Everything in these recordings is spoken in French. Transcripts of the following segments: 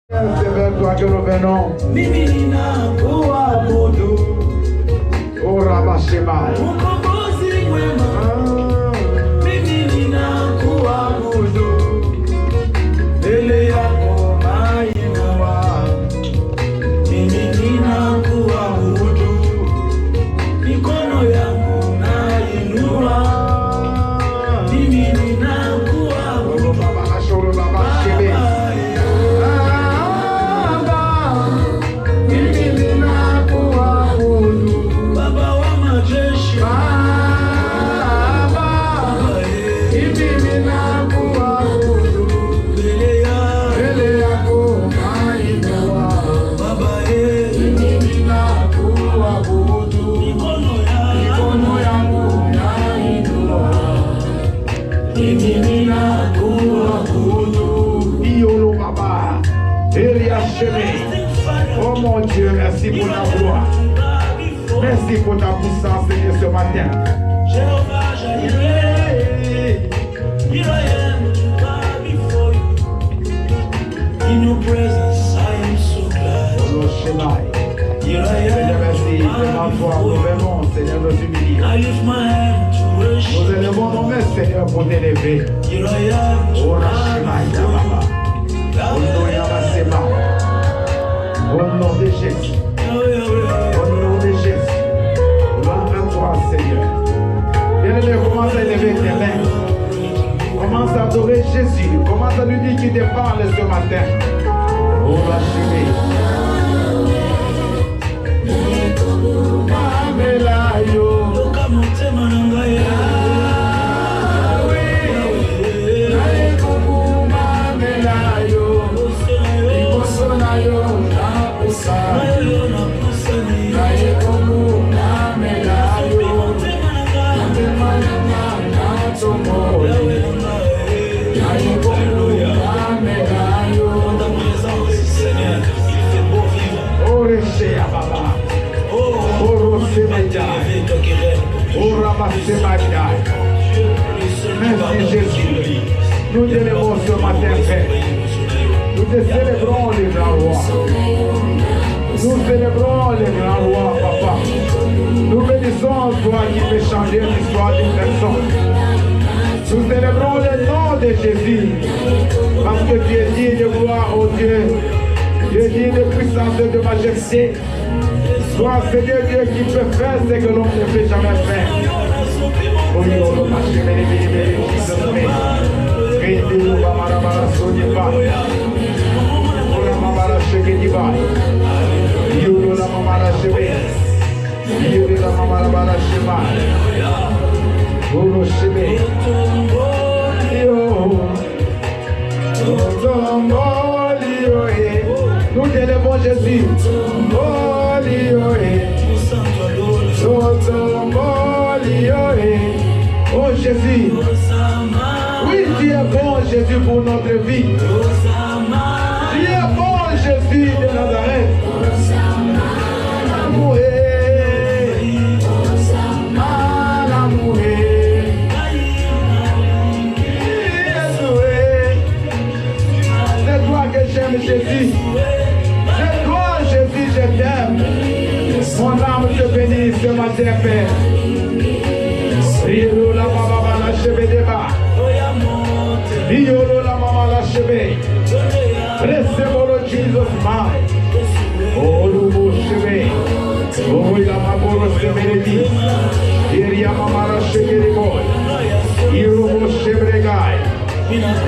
C'est vers toi que nous venons. Oh Rabashema. Oh mon Dieu, merci pour la voix. Merci pour ta puissance, Seigneur, ce matin. Jehovah Jireh, here I am to bow before you. In your presence, I am so glad. Here I am to bow before you. Seigneur, nous humilier. I lift my hand to worship. Nous élevons nos mains, Seigneur, pour t'élever. Here I am to bow before you. Au nom de Jésus. Au nom de Jésus. Gloire à toi, Seigneur. Bien-aimé, commence à élever tes mains. Commence à adorer Jésus. Commence à lui dire qu'il te parle ce matin. Oh, lâchez-moi. Merci Jésus. Nous t'élevons ce matin, Père. Nous te célébrons les grands rois. Nous célébrons les grands rois, Papa. Nous bénissons toi qui peux changer l'histoire d'une personne. Nous célébrons le nom de Jésus. Parce que tu es digne de gloire, oh Dieu. Tu es digne de puissance et de majesté. Toi, Seigneur Dieu, qui peut faire ce que l'on ne peut jamais faire. Oh, nous t'élevons Jésus. Oh Jésus, oui tu es bon Jésus pour notre vie. Tu es bon Jésus de Nazareth. C'est toi que j'aime Jésus. C'est toi Jésus, je t'aime. Mon âme te bénit ce matin, Père. Yolo la mama la cheve débat. Yolo la mama la cheve. Recevons Jesus man. Oh le cheve. Oh la mama se meredi. Iria mama la cheve de boy. Yolo cheve gai.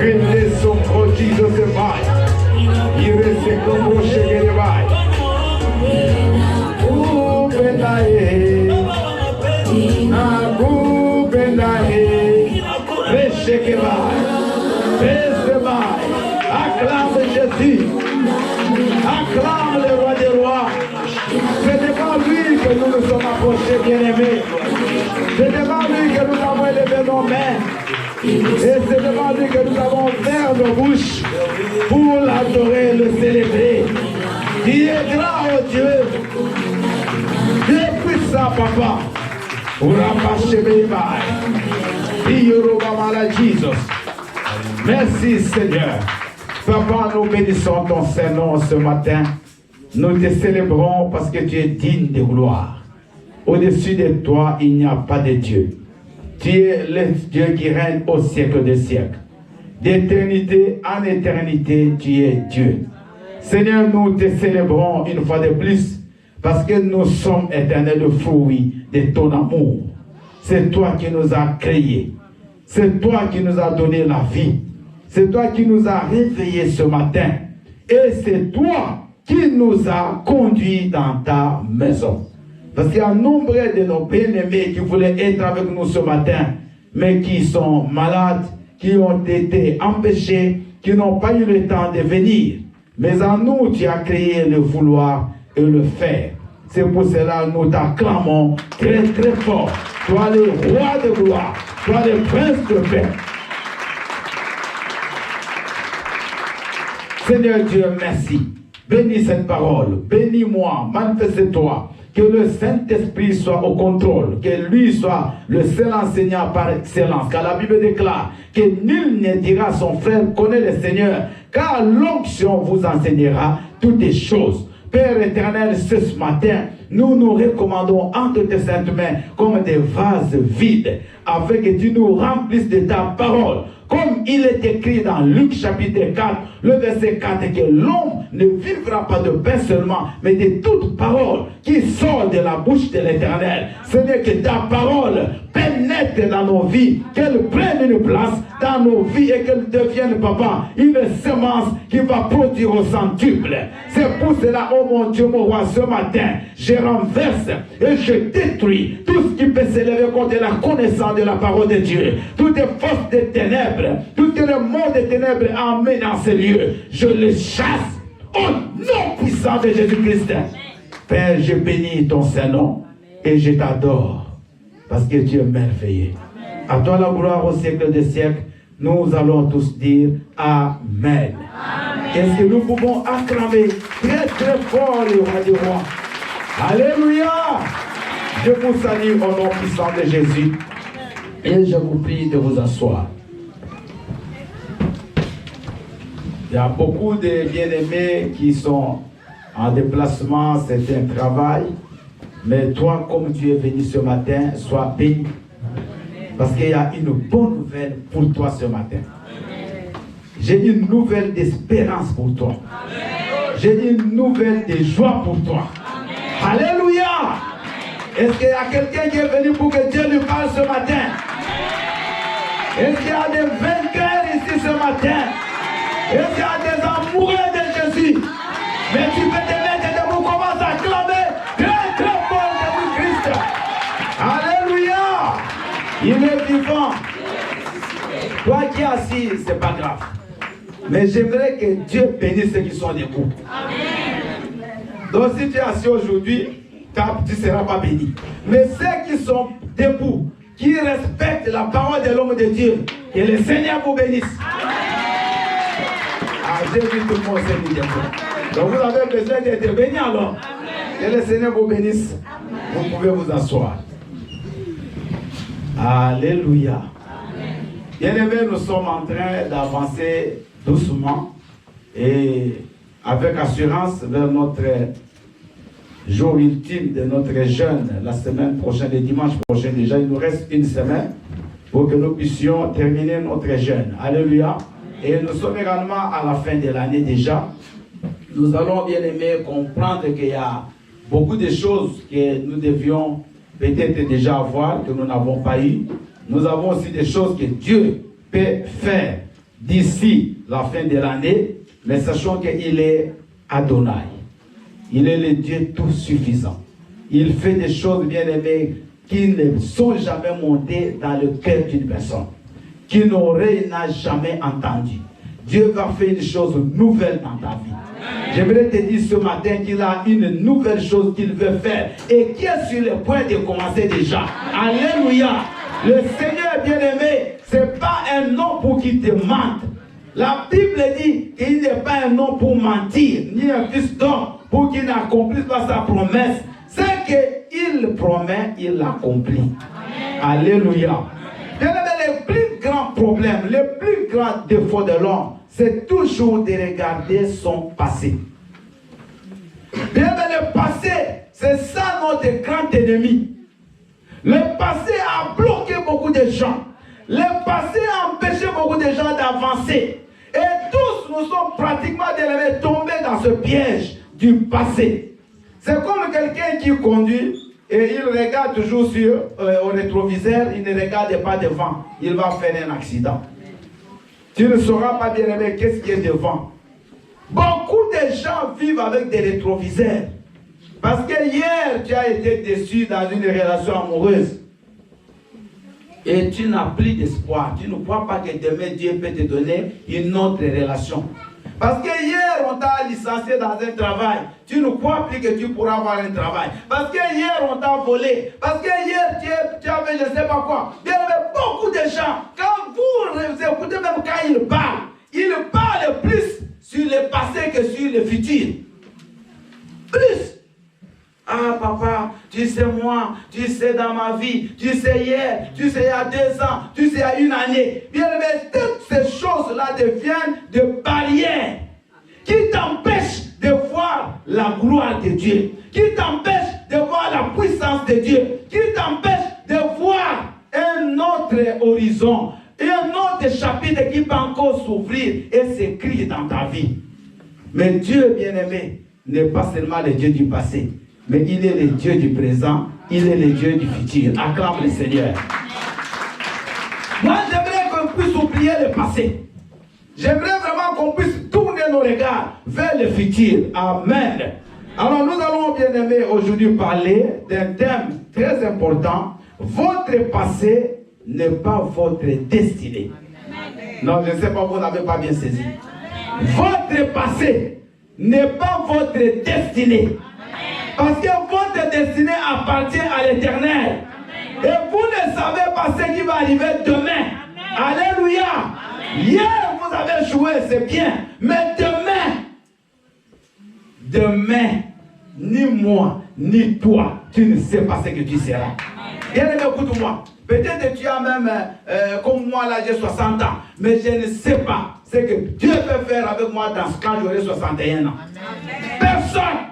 Rende son pro Jesus de vai. Ire se como cheve de vai. Oh benae. Acclame Jésus, acclame le roi des rois. Ce n'est pas lui que nous nous sommes approchés, bien-aimés. Ce n'est pas lui que nous avons élevé nos mains. Et ce n'est pas lui que nous avons ouvert nos bouches pour l'adorer, le célébrer. Il est grand, oh Dieu. Dieu est puissant, Papa. Jesus. Merci Seigneur. Papa, nous bénissons ton Saint-Nom ce matin. Nous te célébrons parce que tu es digne de gloire. Au-dessus de toi, il n'y a pas de Dieu. Tu es le Dieu qui règne au siècle des siècles. D'éternité en éternité, tu es Dieu. Seigneur, nous te célébrons une fois de plus parce que nous sommes éternels fruits de ton amour. C'est toi qui nous as créés. C'est toi qui nous as donné la vie. C'est toi qui nous as réveillés ce matin. Et c'est toi qui nous a conduits dans ta maison. Parce qu'il y a nombre de nos bien-aimés qui voulaient être avec nous ce matin, mais qui sont malades, qui ont été empêchés, qui n'ont pas eu le temps de venir. Mais en nous, tu as créé le vouloir et le faire. C'est pour cela que nous t'acclamons très très fort. Toi le roi de gloire, toi le prince de paix. Seigneur Dieu, merci. Bénis cette parole. Bénis-moi. Manifeste-toi. Que le Saint-Esprit soit au contrôle. Que lui soit le seul enseignant par excellence. Car la Bible déclare que nul ne dira à son frère connaît le Seigneur. Car l'onction vous enseignera toutes les choses. Père éternel, ce matin, nous nous recommandons entre tes saintes mains comme des vases vides, afin que tu nous remplisses de ta parole. Comme il est écrit dans Luc chapitre 4, le verset 4, que l'homme ne vivra pas de pain seulement, mais de toute parole qui sort de la bouche de l'Éternel. Seigneur, que ta parole pénètre dans nos vies, qu'elle prenne une place dans nos vies et qu'elle devienne, papa, une semence qui va produire au centuple. C'est pour cela, oh mon Dieu, mon roi, ce matin, je renverse et je détruis tout ce qui peut s'élever contre la connaissance de la parole de Dieu. Toutes les forces des ténèbres, tout le monde des ténèbres amené dans ces lieux, je les chasse au nom puissant de Jésus-Christ. Père, je bénis ton Saint-Nom et je t'adore parce que tu es merveilleux. À toi la gloire au siècle des siècles. Nous allons tous dire Amen. Est-ce que nous pouvons acclamer très très fort le roi du roi? Alléluia! Je vous salue au nom puissant de Jésus et je vous prie de vous asseoir. Il y a beaucoup de bien-aimés qui sont en déplacement, c'est un travail. Mais toi, comme tu es venu ce matin, sois béni. Parce qu'il y a une bonne nouvelle pour toi ce matin. J'ai une nouvelle d'espérance pour toi. J'ai une nouvelle de joie pour toi. Alléluia! Est-ce qu'il y a quelqu'un qui est venu pour que Dieu lui parle ce matin? Est-ce qu'il y a des vainqueurs ici ce matin? Est-ce qu'il y a des amoureux de Jésus? Mais tu peux te mettre debout, commence à clamer très très fort Jésus-Christ. Alléluia! Il est vivant. Toi qui es assis, ce n'est pas grave. Mais j'aimerais que Dieu bénisse ceux qui sont debout. Donc si tu es assis aujourd'hui, tu ne seras pas béni. Mais ceux qui sont debout, qui respectent la parole de l'homme de Dieu, que le Seigneur vous bénisse. J'ai vu tout le monde s'est mis debout. Donc vous avez besoin d'être béni alors. Que le Seigneur vous bénisse. Vous pouvez vous asseoir. Alléluia. Bien-aimés, nous sommes en train d'avancer doucement et avec assurance vers notre jour ultime de notre jeûne, la semaine prochaine, le dimanche prochain déjà. Il nous reste une semaine pour que nous puissions terminer notre jeûne. Alléluia. Et nous sommes également à la fin de l'année déjà. Nous allons bien aimer comprendre qu'il y a beaucoup de choses que nous devions peut-être déjà avoir, que nous n'avons pas eu. Nous avons aussi des choses que Dieu peut faire d'ici la fin de l'année, mais sachant qu'il est Adonai. Il est le Dieu tout suffisant. Il fait des choses bien aimées qui ne sont jamais montées dans le cœur d'une personne, qui n'aurait jamais entendu. Dieu va faire une chose nouvelle dans ta vie. J'aimerais te dire ce matin qu'il a une nouvelle chose qu'il veut faire et qui est sur le point de commencer déjà. Alléluia. Le Seigneur bien-aimé, ce n'est pas un nom pour qu'il te mente. La Bible dit qu'il n'est pas un nom pour mentir, ni un fils d'homme pour qu'il n'accomplisse pas sa promesse. C'est qu'il promet, il l'accomplit. Alléluia. Bien-aimé, le plus grand problème, le plus grand défaut de l'homme, c'est toujours de regarder son passé. Bien, mais le passé, c'est ça notre grand ennemi. Le passé a bloqué beaucoup de gens. Le passé a empêché beaucoup de gens d'avancer. Et tous nous sommes pratiquement tombés dans ce piège du passé. C'est comme quelqu'un qui conduit et il regarde toujours au rétroviseur, il ne regarde pas devant. Il va faire un accident. Tu ne sauras pas bien aimé qu'est-ce qui est devant. Beaucoup de gens vivent avec des rétroviseurs. Parce que hier, tu as été déçu dans une relation amoureuse. Et tu n'as plus d'espoir. Tu ne crois pas que demain Dieu peut te donner une autre relation. Parce que hier, on t'a licencié dans un travail. Tu ne crois plus que tu pourras avoir un travail. Parce que hier, on t'a volé. Parce que hier, tu avais je ne sais pas quoi. Il y avait beaucoup de gens. Quand vous écoutez, même quand ils parlent plus sur le passé que sur le futur. Plus. Ah papa, tu sais moi, tu sais dans ma vie, tu sais hier, tu sais il y a 2 ans, tu sais il y a 1 année. Bien aimé, toutes ces choses-là deviennent des barrières qui t'empêchent de voir la gloire de Dieu, qui t'empêchent de voir la puissance de Dieu, qui t'empêchent de voir un autre horizon, et un autre chapitre qui peut encore s'ouvrir et s'écrire dans ta vie. Mais Dieu bien-aimé n'est pas seulement le Dieu du passé, mais il est le Dieu du présent, il est le Dieu du futur. Acclame le Seigneur. Moi, j'aimerais qu'on puisse oublier le passé. J'aimerais vraiment qu'on puisse tourner nos regards vers le futur. Amen. Alors, nous allons, bien aimé, aujourd'hui parler d'un thème très important. Votre passé n'est pas votre destinée. Non, je ne sais pas, vous n'avez pas bien saisi. Votre passé n'est pas votre destinée. Parce que votre destinée appartient à l'Éternel. Et vous ne savez pas ce qui va arriver demain. Alléluia. Hier, vous avez joué, c'est bien. Mais demain, ni moi, ni toi, tu ne sais pas ce que tu seras. Bien aimé, écoute-moi. Peut-être que tu as même, comme moi, là, j'ai 60 ans. Mais je ne sais pas ce que Dieu peut faire avec moi quand j'aurai 61 ans. Personne.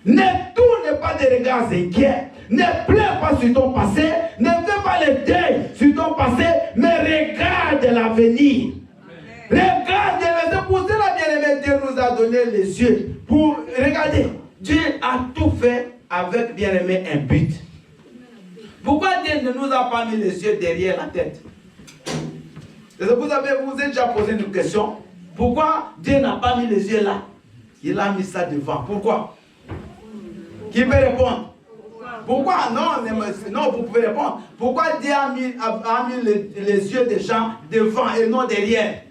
Ne tourne pas des regards inquiets. Ne pleure pas sur ton passé. Ne fais pas le deuil sur ton passé. Mais regarde l'avenir. Regarde. C'est pour cela, bien-aimé, Dieu nous a donné les yeux. Pour regarder. Dieu a tout fait avec, bien-aimé, un but. Pourquoi Dieu ne nous a pas mis les yeux derrière la tête? Vous êtes déjà posé une question. Pourquoi Dieu n'a pas mis les yeux là? Il a mis ça devant. Pourquoi? Qui peut répondre? Pourquoi? Non, vous pouvez répondre. Pourquoi Dieu a mis les yeux des gens devant et non derrière?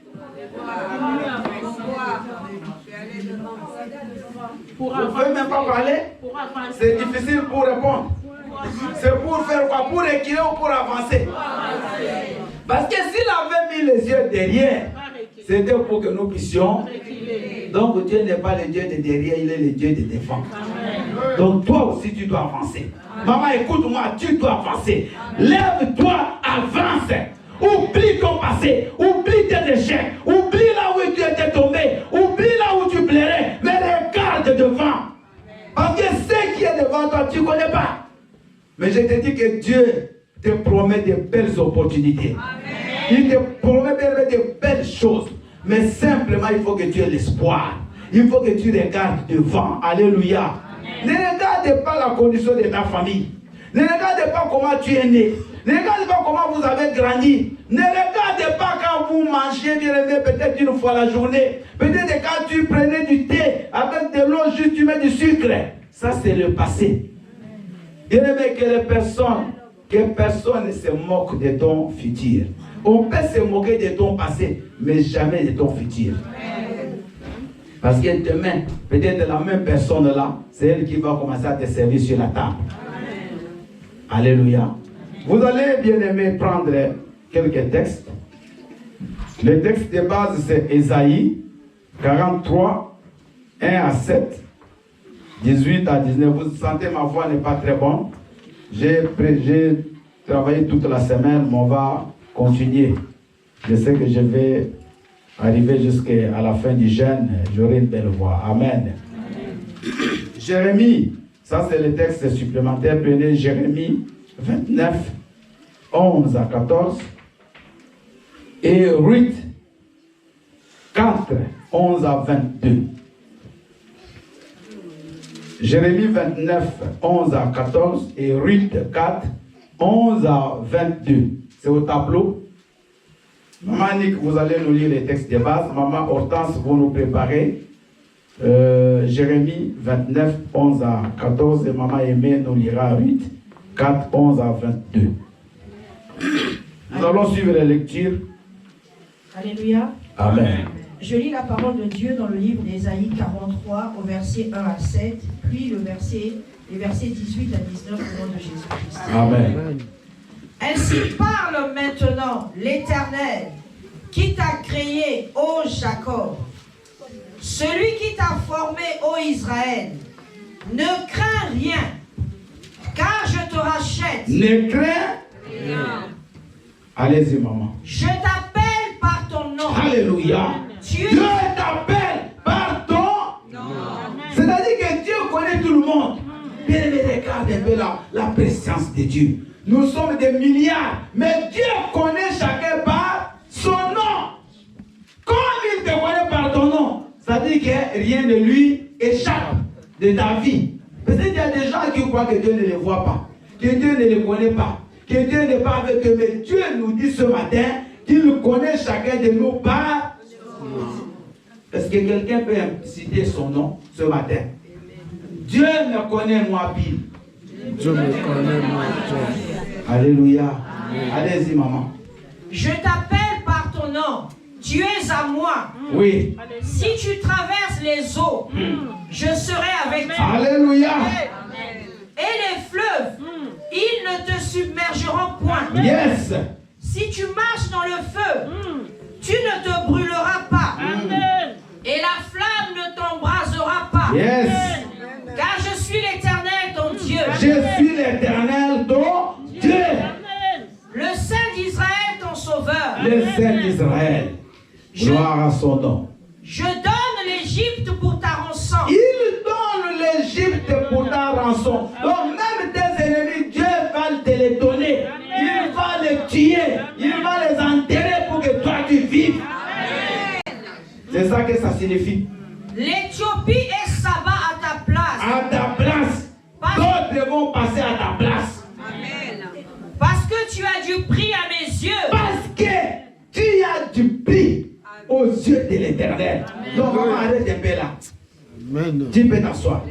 Vous ne pouvez même pas parler? C'est difficile pour répondre. C'est pour faire quoi? Pour reculer ou pour avancer? Parce que s'il avait mis les yeux derrière, c'était pour que nous puissions. Donc Dieu n'est pas le Dieu de derrière, il est le Dieu de devant. Donc toi aussi tu dois avancer. Maman, écoute-moi, tu dois avancer. Lève-toi, avance. Oublie ton passé, oublie tes échecs, oublie là où tu étais tombé, oublie là où tu plairais, mais regarde devant. Parce que ce qui est devant toi, tu ne connais pas. Mais je te dis que Dieu te promet de belles opportunités. Amen. Il te promet de belles choses. Mais simplement, il faut que tu aies l'espoir. Il faut que tu regardes devant. Alléluia. Amen. Ne regarde pas la condition de ta famille. Ne regarde pas comment tu es né. Ne regarde pas comment vous avez grandi. Ne regarde pas quand vous mangez, bien aimé, peut-être une fois la journée. Peut-être quand tu prenais du thé avec de l'eau, juste tu mets du sucre. Ça, c'est le passé. Bien aimé, que personne ne se moque de ton futur. On peut se moquer de ton passé, mais jamais de ton futur. Parce que demain, peut-être la même personne là, c'est elle qui va commencer à te servir sur la table. Alléluia. Vous allez, bien aimé, prendre quelques textes. Le texte de base, c'est Ésaïe 43, 1 à 7. 18 à 19, vous sentez ma voix n'est pas très bonne. J'ai travaillé toute la semaine, mais on va continuer. Je sais que je vais arriver jusqu'à la fin du jeûne, j'aurai une belle voix. Amen. Jérémie, ça c'est le texte supplémentaire. Prenez Jérémie 29, 11 à 14. Et Ruth 4, 11 à 22. Jérémie 29, 11 à 14 et Ruth 4, 11 à 22. C'est au tableau. Maman Nick, vous allez nous lire les textes de base. Maman Hortense, vous nous préparez. Jérémie 29, 11 à 14 et Maman Aimée nous lira Ruth 4, 11 à 22. Nous allons suivre les lectures. Alléluia. Amen. Je lis la parole de Dieu dans le livre d'Ésaïe 43 au verset 1 à 7, puis les versets 18 à 19 au nom de Jésus-Christ. Amen. Ainsi parle maintenant l'Éternel qui t'a créé, ô Jacob, celui qui t'a formé, ô Israël. Ne crains rien, car je te rachète. Ne crains rien. Allez-y, maman. Je t'appelle par ton nom. Alléluia. Dieu t'appelle par ton nom. C'est-à-dire que Dieu connaît tout le monde. Bien aimé, regarde un peu la présence de Dieu. Nous sommes des milliards, mais Dieu connaît chacun par son nom. Comme il te connaît par ton nom, ça dit que rien ne lui échappe de ta vie. Parce qu'il y a des gens qui croient que Dieu ne les voit pas, que Dieu ne les connaît pas, que Dieu n'est pas avec eux. Mais Dieu nous dit ce matin qu'il connaît chacun de nous par son nom. Est-ce que quelqu'un peut citer son nom ce matin? Dieu me connaît moi pile. Dieu me connaît moi. Alléluia. Allez-y, maman. Je t'appelle par ton nom. Tu es à moi. Oui. Si tu traverses les eaux, je serai avec toi. Alléluia. Et les fleuves, ils ne te submergeront point. Yes. Si tu marches dans le feu, tu ne te brûleras pas. Et la flamme ne t'embrasera pas. Yes. Car je suis l'Éternel, ton Dieu. Je suis l'Éternel, ton Dieu. Le Saint d'Israël, ton Sauveur. Le Saint d'Israël. Gloire à son nom. Je donne l'Égypte pour ta rançon. Il donne l'Égypte pour ta rançon. Donc même tes ennemis, Dieu va te les donner. Il va les tuer. Il va les enterrer pour que toi tu vives. C'est ça que ça signifie. L'Éthiopie est Saba à ta place. À ta place. D'autres vont passer à ta place. Parce que tu as du prix à mes yeux. Parce que tu as du prix aux yeux de l'Éternel. Donc on va arrêter un peu là. Amen. Tu peux t'asseoir.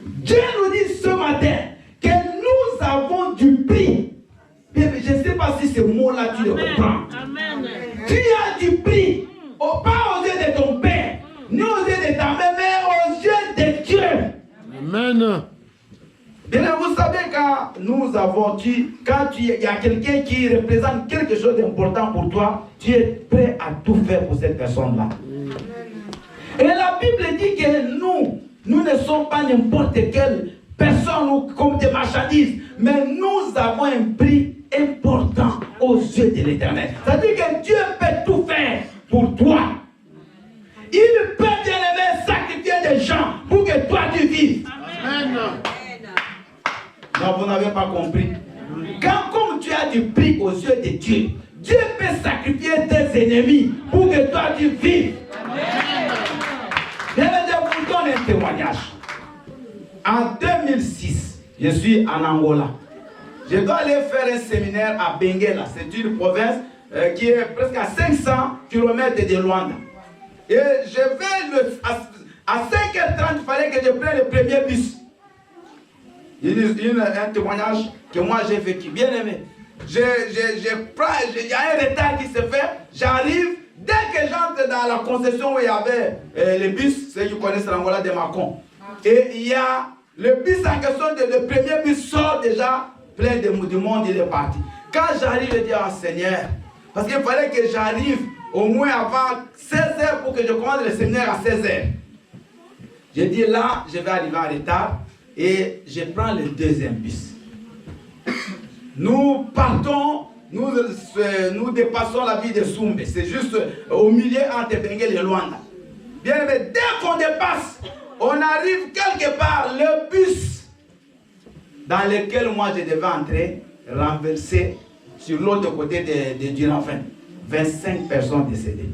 Dieu nous dit ce matin que nous avons du prix. Je ne sais pas si ce mot-là tu le comprends. Tu as du prix. Pas aux yeux de ton père, ni aux yeux de ta mère, mais aux yeux de Dieu. Amen. Bien, vous savez quand nous avons, quand il y a quelqu'un qui représente quelque chose d'important pour toi, tu es prêt à tout faire pour cette personne-là. Et la Bible dit que nous ne sommes pas n'importe quelle personne ou comme des marchandises, mais nous avons un prix important aux yeux de l'Éternel. C'est-à-dire que Dieu peut tout faire pour toi. Il peut bien aimer sacrifier des gens pour que toi tu vives. Amen. Non, vous n'avez pas compris. Quand comme tu as du prix aux yeux de Dieu, Dieu peut sacrifier tes ennemis pour que toi tu vives. Je vais vous donner un témoignage. En 2006, je suis en Angola. Je dois aller faire un séminaire à Benguela. C'est une province qui est presque à 500 km de Luanda. Et je vais à 5h30, il fallait que je prenne le premier bus. Un témoignage que moi j'ai vécu, bien aimé. Il y a un retard qui se fait, j'arrive, dès que j'entre dans la concession où il y avait les bus, ceux qui connaissent l'Angola de Macon, et il y a le bus en question, le premier bus sort déjà, plein de monde, il est parti. Quand j'arrive, je dis, ah Seigneur, parce qu'il fallait que j'arrive au moins avant 16h pour que je commence le séminaire à 16h. Je dis là, je vais arriver en retard. Et je prends le deuxième bus. Nous partons nous dépassons la vie de Soumbe. C'est juste au milieu entre Benguel et Luanda. Bien aimé, dès qu'on dépasse, on arrive quelque part, le bus dans lequel moi je devais entrer, renversé sur l'autre côté de Duravin. 25 personnes décédées.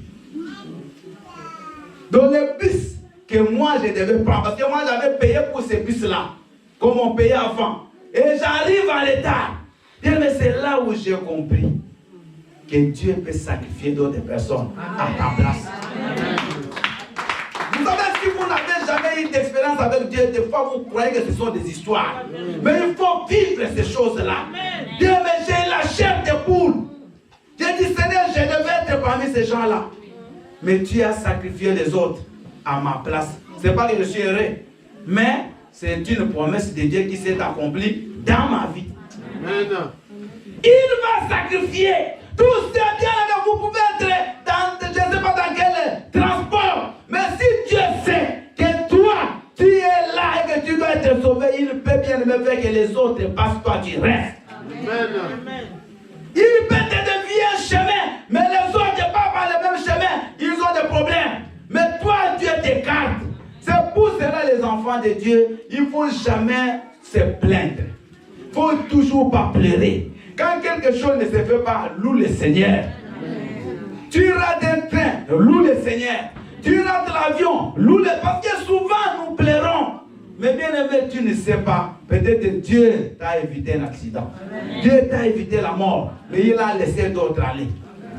Dans le bus que moi je devais prendre, parce que moi j'avais payé pour ce bus-là, comme on payait avant. Et j'arrive en l'état. Mais c'est là où j'ai compris que Dieu peut sacrifier d'autres personnes à ta place. Vous savez, si vous n'avez jamais eu d'expérience avec Dieu, des fois vous croyez que ce sont des histoires. Mais il faut vivre ces choses-là. Dieu, mais j'ai la chair de poule. J'ai dit, Seigneur, je devais être parmi ces gens-là. Mais tu as sacrifié les autres à ma place. Ce n'est pas que je suis heureux, mais c'est une promesse de Dieu qui s'est accomplie dans ma vie. Amen. Il va sacrifier tous ces biens. Vous pouvez être dans, je ne sais pas dans quel transport, mais si Dieu sait que toi, tu es là et que tu dois être sauvé, il peut bien me faire que les autres passent, toi tu restes. Amen. Il peut te dévier un chemin, mais les autres ne passent pas le même chemin, ils ont des problèmes. Mais toi, Dieu t'écarte. C'est pour cela, les enfants de Dieu, il ne faut jamais se plaindre. Il ne faut toujours pas pleurer. Quand quelque chose ne se fait pas, loue le Seigneur. Tu rates un train, loue le Seigneur. Tu rates l'avion, loue le... Parce que souvent nous pleurons. Mais bien aimé, tu ne sais pas. Peut-être Dieu t'a évité un accident. Dieu t'a évité la mort. Mais il a laissé d'autres aller.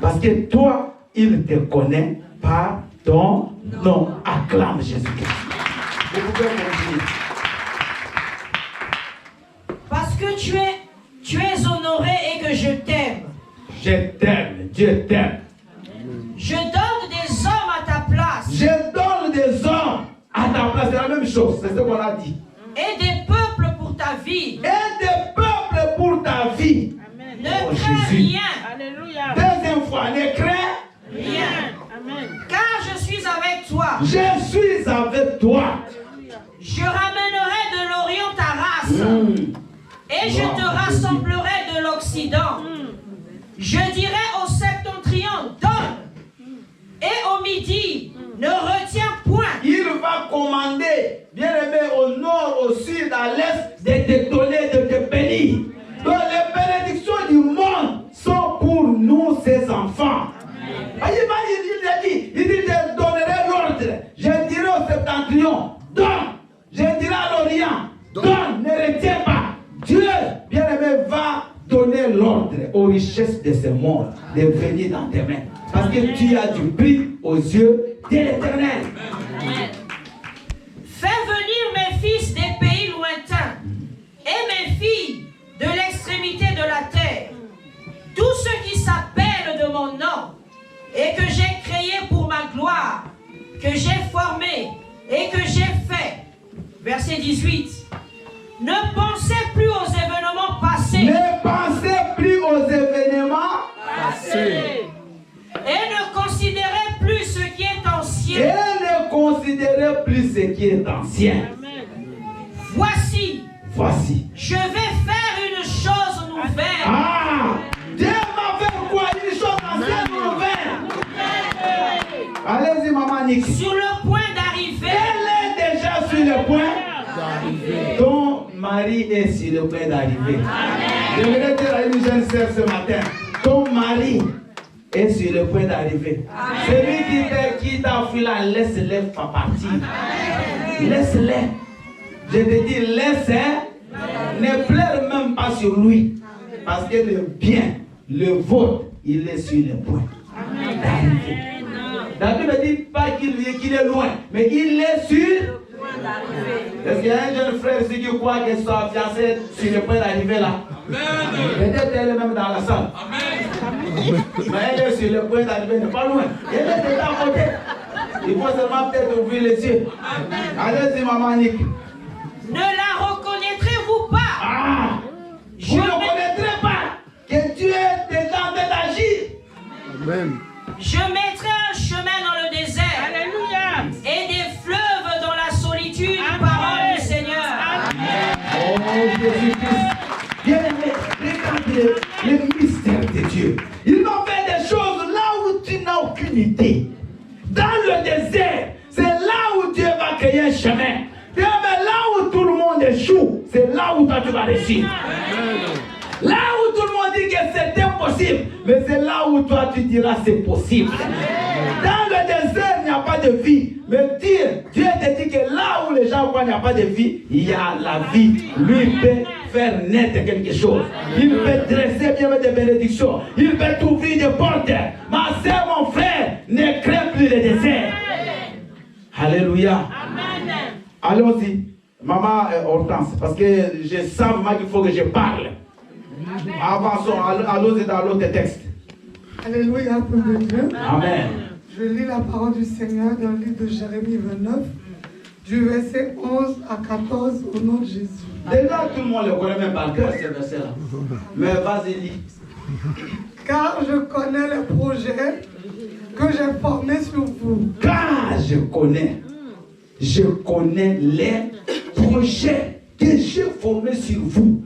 Parce que toi, il te connaît par ton nom. Acclame Jésus-Christ. Vous pouvez continuer. Parce que tu es honoré et que je t'aime. Je t'aime, Dieu t'aime. Je donne des hommes à ta place. Je donne des hommes à ta place. C'est la même chose, c'est ce qu'on a dit. Et des peuples pour ta vie. Et des peuples pour ta vie. Amen. Ne crains rien. Alléluia. Deuxième fois, ne crains rien. Amen. Car je suis avec toi. Je suis avec toi. Je ramènerai de l'Orient ta race. Et je te rassemblerai de l'Occident. Je dirai au septentrion, donne. Et au midi, ne retiens point. Il va commander, bien aimé, au nord, au sud, à l'est, de te donner, de te bénir. Donc les bénédictions du monde sont pour nous, ses enfants. Il dit, je donnerai l'ordre. Je dirai au septentrion, donne. Je dirai à l'Orient, donne, ne retiens pas. Dieu, bien aimé, va donner l'ordre aux richesses de ce monde de venir dans tes mains. Parce que tu as du prix aux yeux de l'Éternel. Fais venir mes fils des pays lointains et mes filles de l'extrémité de la terre, tous ceux qui s'appellent de mon nom et que j'ai créé pour ma gloire, que j'ai formé et que j'ai fait. Verset 18. Ne pensez plus aux événements passés. Ne pensez plus aux événements Passé. Et ne considérez plus ce qui est ancien. et ne considérez plus ce qui est ancien. Voici, Je vais faire une chose nouvelle. Ah, Dieu va faire quoi? Une chose ancienne ou nouvelle? Allez-y, maman Nick. Sur le point d'arriver. Elle est déjà sur le point d'arriver. Ton mari est sur le point d'arriver. Je voulais dire à une jeune sœur ce matin, ton mari est sur le point d'arriver. Celui qui t'a offert là, laisse-le pas partir. Laisse-le. Je te dis, laisse-le. Ne pleure même pas sur lui. Parce que le bien, le vôtre, il est sur le point d'arriver. David ne dit pas qu'il est loin, mais il est sur. Est-ce qu'il y a un jeune frère ici qui croit que sa fiancée sur le point d'arriver là? Peut-être elle est même dans la salle. Mais elle est sur le point d'arriver, n'est pas loin. Elle est déjà à côté. Il faut seulement peut-être ouvrir les yeux. Allez-y, maman Nick. Ne la reconnaîtrez-vous pas? Ah! Vous ne reconnaîtrez pas que Dieu est déjà en train d'agir. Amen. Je mettrai un chemin dans le désert. Alléluia. Et des fleuves dans la solitude. Parole du Seigneur. Oh Jésus-Christ. Bien aimé, regardez le mystère de Dieu. Dieu. Il va faire des choses là où tu n'as aucune idée. Dans le désert, c'est là où Dieu va créer un chemin. Mais là où tout le monde échoue, c'est là où toi tu vas réussir. Là où tout le monde dit que c'est impossible, mais c'est là où toi tu diras c'est possible. Dans le désert, il n'y a pas de vie. Mais Dieu te dit que là où les gens voient qu'il n'y a pas de vie, il y a la vie. Lui, il peut faire naître quelque chose. Il peut dresser bien des bénédictions. Il peut t'ouvrir des portes. Ma soeur, mon frère, ne crains plus le désert. Alléluia. Allons-y. Maman Hortense, parce que je sens vraiment qu'il faut que je parle. Avançons, allons-y dans l'autre texte. Alléluia, peuple de Dieu. Amen. Je lis la parole du Seigneur dans le livre de Jérémie 29, du verset 11 à 14, au nom de Jésus. Déjà, tout le monde le connaît même par cœur, ces versets-là. Mais vas-y, lis. Car je connais les projets que j'ai formés sur vous. Car je connais les projets que j'ai formés sur vous.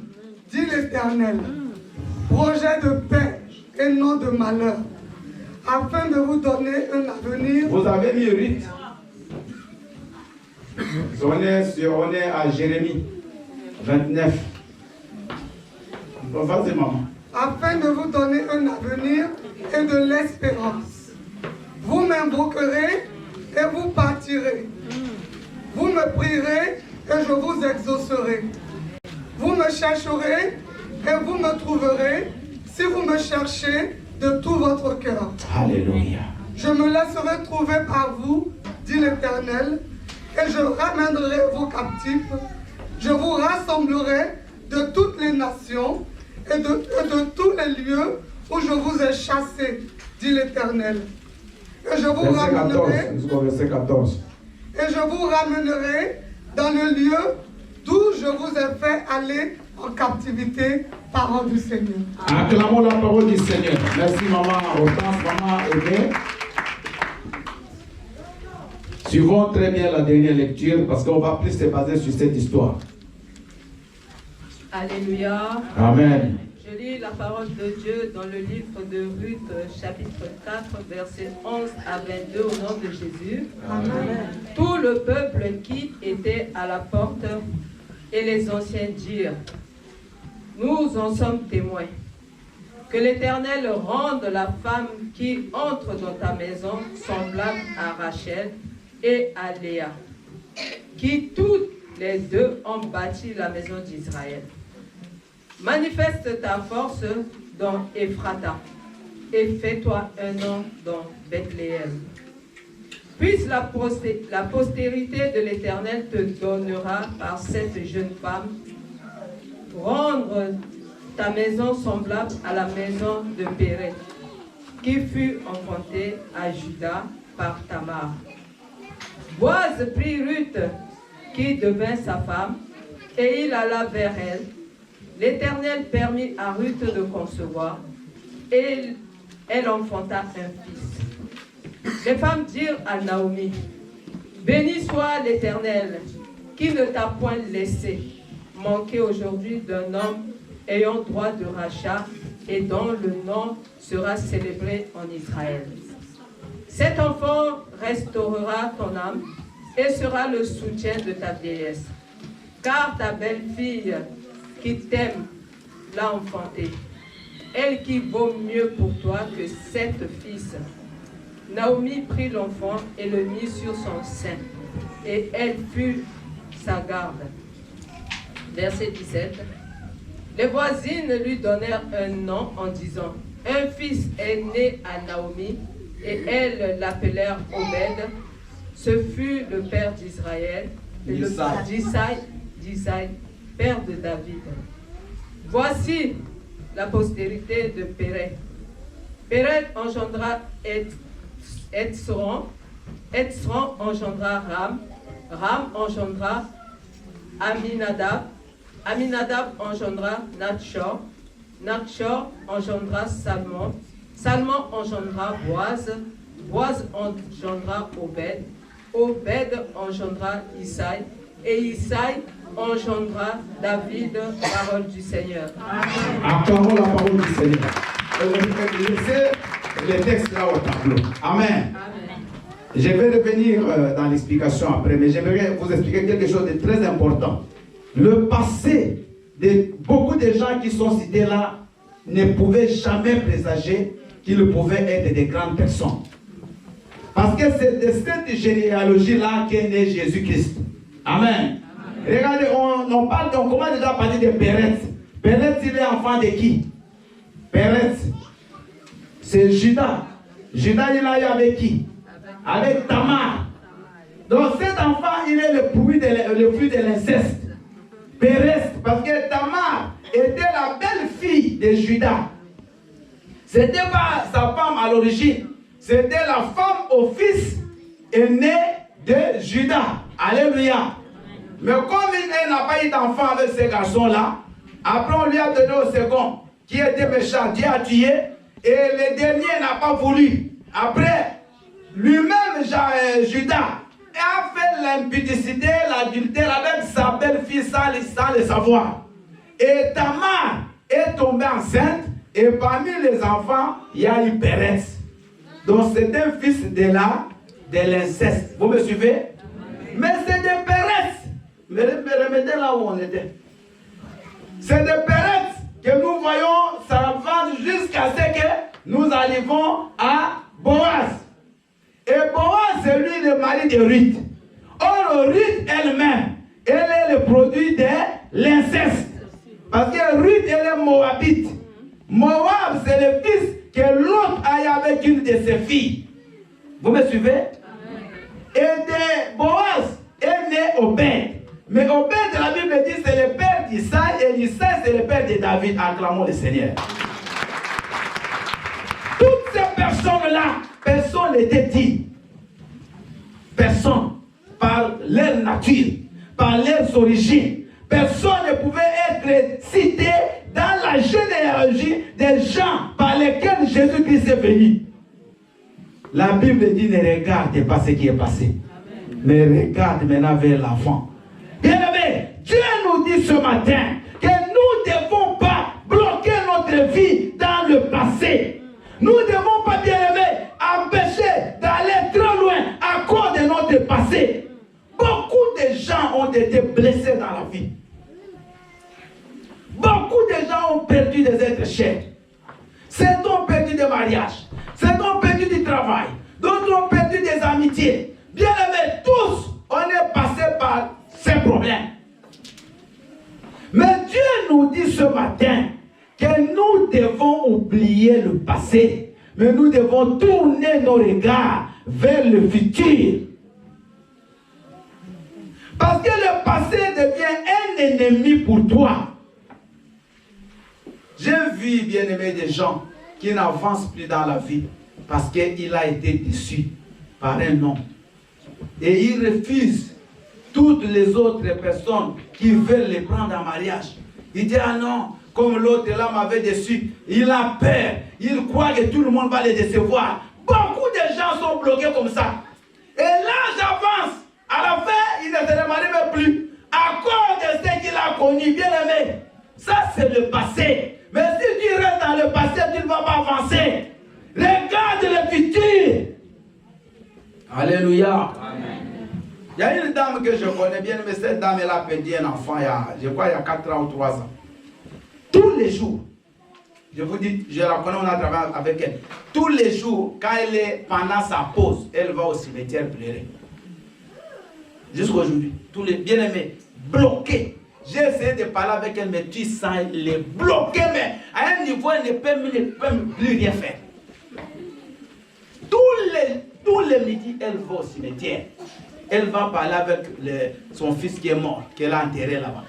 Dit l'Éternel, projet de paix et non de malheur, afin de vous donner un avenir. Vous avez mis Ruth. On est à Jérémie 29. Bon, vas-y, maman. Afin de vous donner un avenir et de l'espérance. Vous m'invoquerez et vous partirez. Vous me prierez et je vous exaucerai. Vous me chercherez et vous me trouverez si vous me cherchez de tout votre cœur. Alléluia. Je me laisserai trouver par vous, dit l'Éternel, et je ramènerai vos captifs. Je vous rassemblerai de toutes les nations et de tous les lieux où je vous ai chassés, dit l'Éternel. Et je vous ramènerai. Verset 14. Et je vous ramènerai dans le lieu d'où je vous ai fait aller en captivité, parole du Seigneur. Acclamons la parole du Seigneur. Merci maman Hortense, maman Aimée. Suivons très bien la dernière lecture parce qu'on va plus se baser sur cette histoire. Alléluia. Amen. Je lis la parole de Dieu dans le livre de Ruth, chapitre 4, versets 11 à 22, au nom de Jésus. Amen. Tout le peuple qui était à la porte et les anciens dirent, nous en sommes témoins. Que l'Éternel rende la femme qui entre dans ta maison semblable à Rachel et à Léa, qui toutes les deux ont bâti la maison d'Israël. Manifeste ta force dans Ephrata et fais-toi un nom dans Bethléem. Puisse la postérité de l'Éternel te donnera par cette jeune femme rendre ta maison semblable à la maison de Péret, qui fut enfantée à Juda par Tamar. Boaz prit Ruth, qui devint sa femme, et il alla vers elle. L'Éternel permit à Ruth de concevoir, et elle enfanta un fils. Les femmes dirent à Naomi, « Béni soit l'Éternel, qui ne t'a point laissé manquer aujourd'hui d'un homme ayant droit de rachat et dont le nom sera célébré en Israël. Cet enfant restaurera ton âme et sera le soutien de ta vieillesse, car ta belle-fille qui t'aime l'a enfanté, elle qui vaut mieux pour toi que 7 fils. » Naomi prit l'enfant et le mit sur son sein, et elle fut sa garde. Verset 17. Les voisines lui donnèrent un nom en disant, un fils est né à Naomi, et elles l'appelèrent Obed. Ce fut le père d'Israël, d'Isaïe, père de David. Voici la postérité de Péret. Péret engendra Etzron engendra Ram, Ram engendra Aminadab, Aminadab engendra Natchor, Natchor engendra Salmon, Salmon engendra Boaz, Boaz engendra Obed, Obed engendra Isaïe, et Isaïe engendra David, parole du Seigneur. Acclamons la parole du Seigneur. laissez les textes là au tableau. Amen. Je vais revenir dans l'explication après, mais j'aimerais vous expliquer quelque chose de très important. Le passé de beaucoup de gens qui sont cités là ne pouvaient jamais présager qu'ils pouvaient être des grandes personnes. Parce que c'est de cette généalogie-là qu'est né Jésus-Christ. Amen. Regardez, on commence déjà à parler de Pérez. Pérez, il est enfant de qui? Pérez, c'est Judas. Judas, il a eu avec qui? Avec Tamar. Donc cet enfant, il est le fruit de l'inceste. Pérez, parce que Tamar était la belle-fille de Judas. Ce n'était pas sa femme à l'origine. C'était la femme au fils aîné de Judas. Alléluia. Mais comme il n'a pas eu d'enfant avec ces garçons-là, après on lui a donné au second, qui était méchant, Dieu a tué, et le dernier n'a pas voulu. Après, lui-même, Judas, a fait l'impudicité, l'adultère avec sa belle-fille sans le savoir. Et Tamar est tombée enceinte, et parmi les enfants, il y a eu Pérez. Donc c'est un fils de l'inceste. Vous me suivez? Mais c'est de Pérez. Me remettez là où on était. C'est de Pérez que nous voyons s'avancer jusqu'à ce que nous arrivons à Boaz. Et Boaz, c'est lui le mari de Ruth. Or, Ruth elle-même, elle est le produit de l'inceste. Parce que Ruth, elle est moabite. Moab, c'est le fils que l'autre a eu avec une de ses filles. Vous me suivez? Et de Boaz est né Obed. Mais Obed, la Bible dit, c'est le père d'Issaï, et Issaï, c'est le père de David. Acclamons le Seigneur. Toutes ces personnes-là, personne n'était dit. Personne, par leur nature, par leurs origines, personne ne pouvait être cité dans la généalogie des gens par lesquels Jésus-Christ est venu. La Bible dit, ne regarde pas ce qui est passé, mais regarde maintenant vers l'avant. Bien-aimé, Dieu nous dit ce matin que nous ne devons pas bloquer notre vie dans le passé. Nous ne devons pas, bien-aimé, empêcher d'aller trop loin à cause de notre passé. Beaucoup de gens ont été blessés dans la vie. Beaucoup de gens ont perdu des êtres chers. Certains ont perdu des mariages. Certains ont perdu du travail. D'autres ont perdu des amitiés. Bien-aimés, tous, on est passé par ces problèmes. Mais Dieu nous dit ce matin que nous devons oublier le passé, mais nous devons tourner nos regards vers le futur. Parce que le passé devient un ennemi pour toi. J'ai vu, bien-aimé, des gens qui n'avancent plus dans la vie parce qu'il a été déçu par un homme. Et il refuse toutes les autres personnes qui veulent les prendre en mariage. Il dit, ah non, comme l'autre là m'avait déçu, il a peur, il croit que tout le monde va les décevoir. Beaucoup de gens sont bloqués comme ça. Et là, j'avance. À la fin, il ne se remarie même plus. À cause de ce qu'il a connu, bien aimé. Ça, c'est le passé. Mais si tu restes dans le passé, tu ne vas pas avancer. Regarde le futur. Alléluia. Amen. Il y a une dame que je connais bien, mais cette dame, elle a perdu un enfant, je crois, il y a 4 ans ou 3 ans. Tous les jours, je vous dis, je la connais, on a travaillé avec elle. Tous les jours, quand elle est pendant sa pause, elle va au cimetière pleurer. Jusqu'aujourd'hui, tous les bien-aimés, bloqués. J'ai essayé de parler avec elle, mais tu sens les bloquer, mais à un niveau, elle ne peut plus rien faire. Tous les midis, elle va au cimetière. Elle va parler avec son fils qui est mort, qu'elle a enterré là-bas.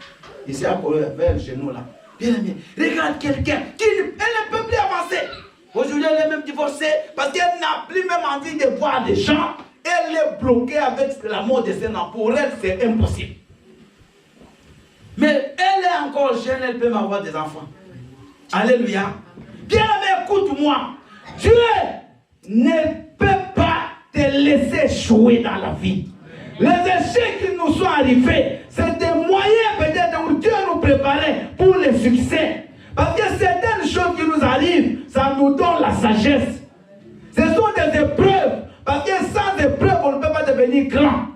Ici, vers chez nous, là. Bien aimé, regarde quelqu'un elle ne peut plus avancer. Aujourd'hui, elle est même divorcée parce qu'elle n'a plus même envie de voir des gens. Elle est bloquée avec la mort de ses enfants. Pour elle, c'est impossible. Mais elle est encore jeune, elle peut m'avoir des enfants. Alléluia. Bien aimé, écoute-moi. Dieu ne peut pas te laisser échouer dans la vie. Les échecs qui nous sont arrivés, c'est des moyens peut-être où Dieu nous préparait pour le succès. Parce que certaines choses qui nous arrivent, ça nous donne la sagesse. Ce sont des épreuves. Parce que sans épreuve, on ne peut pas devenir grand.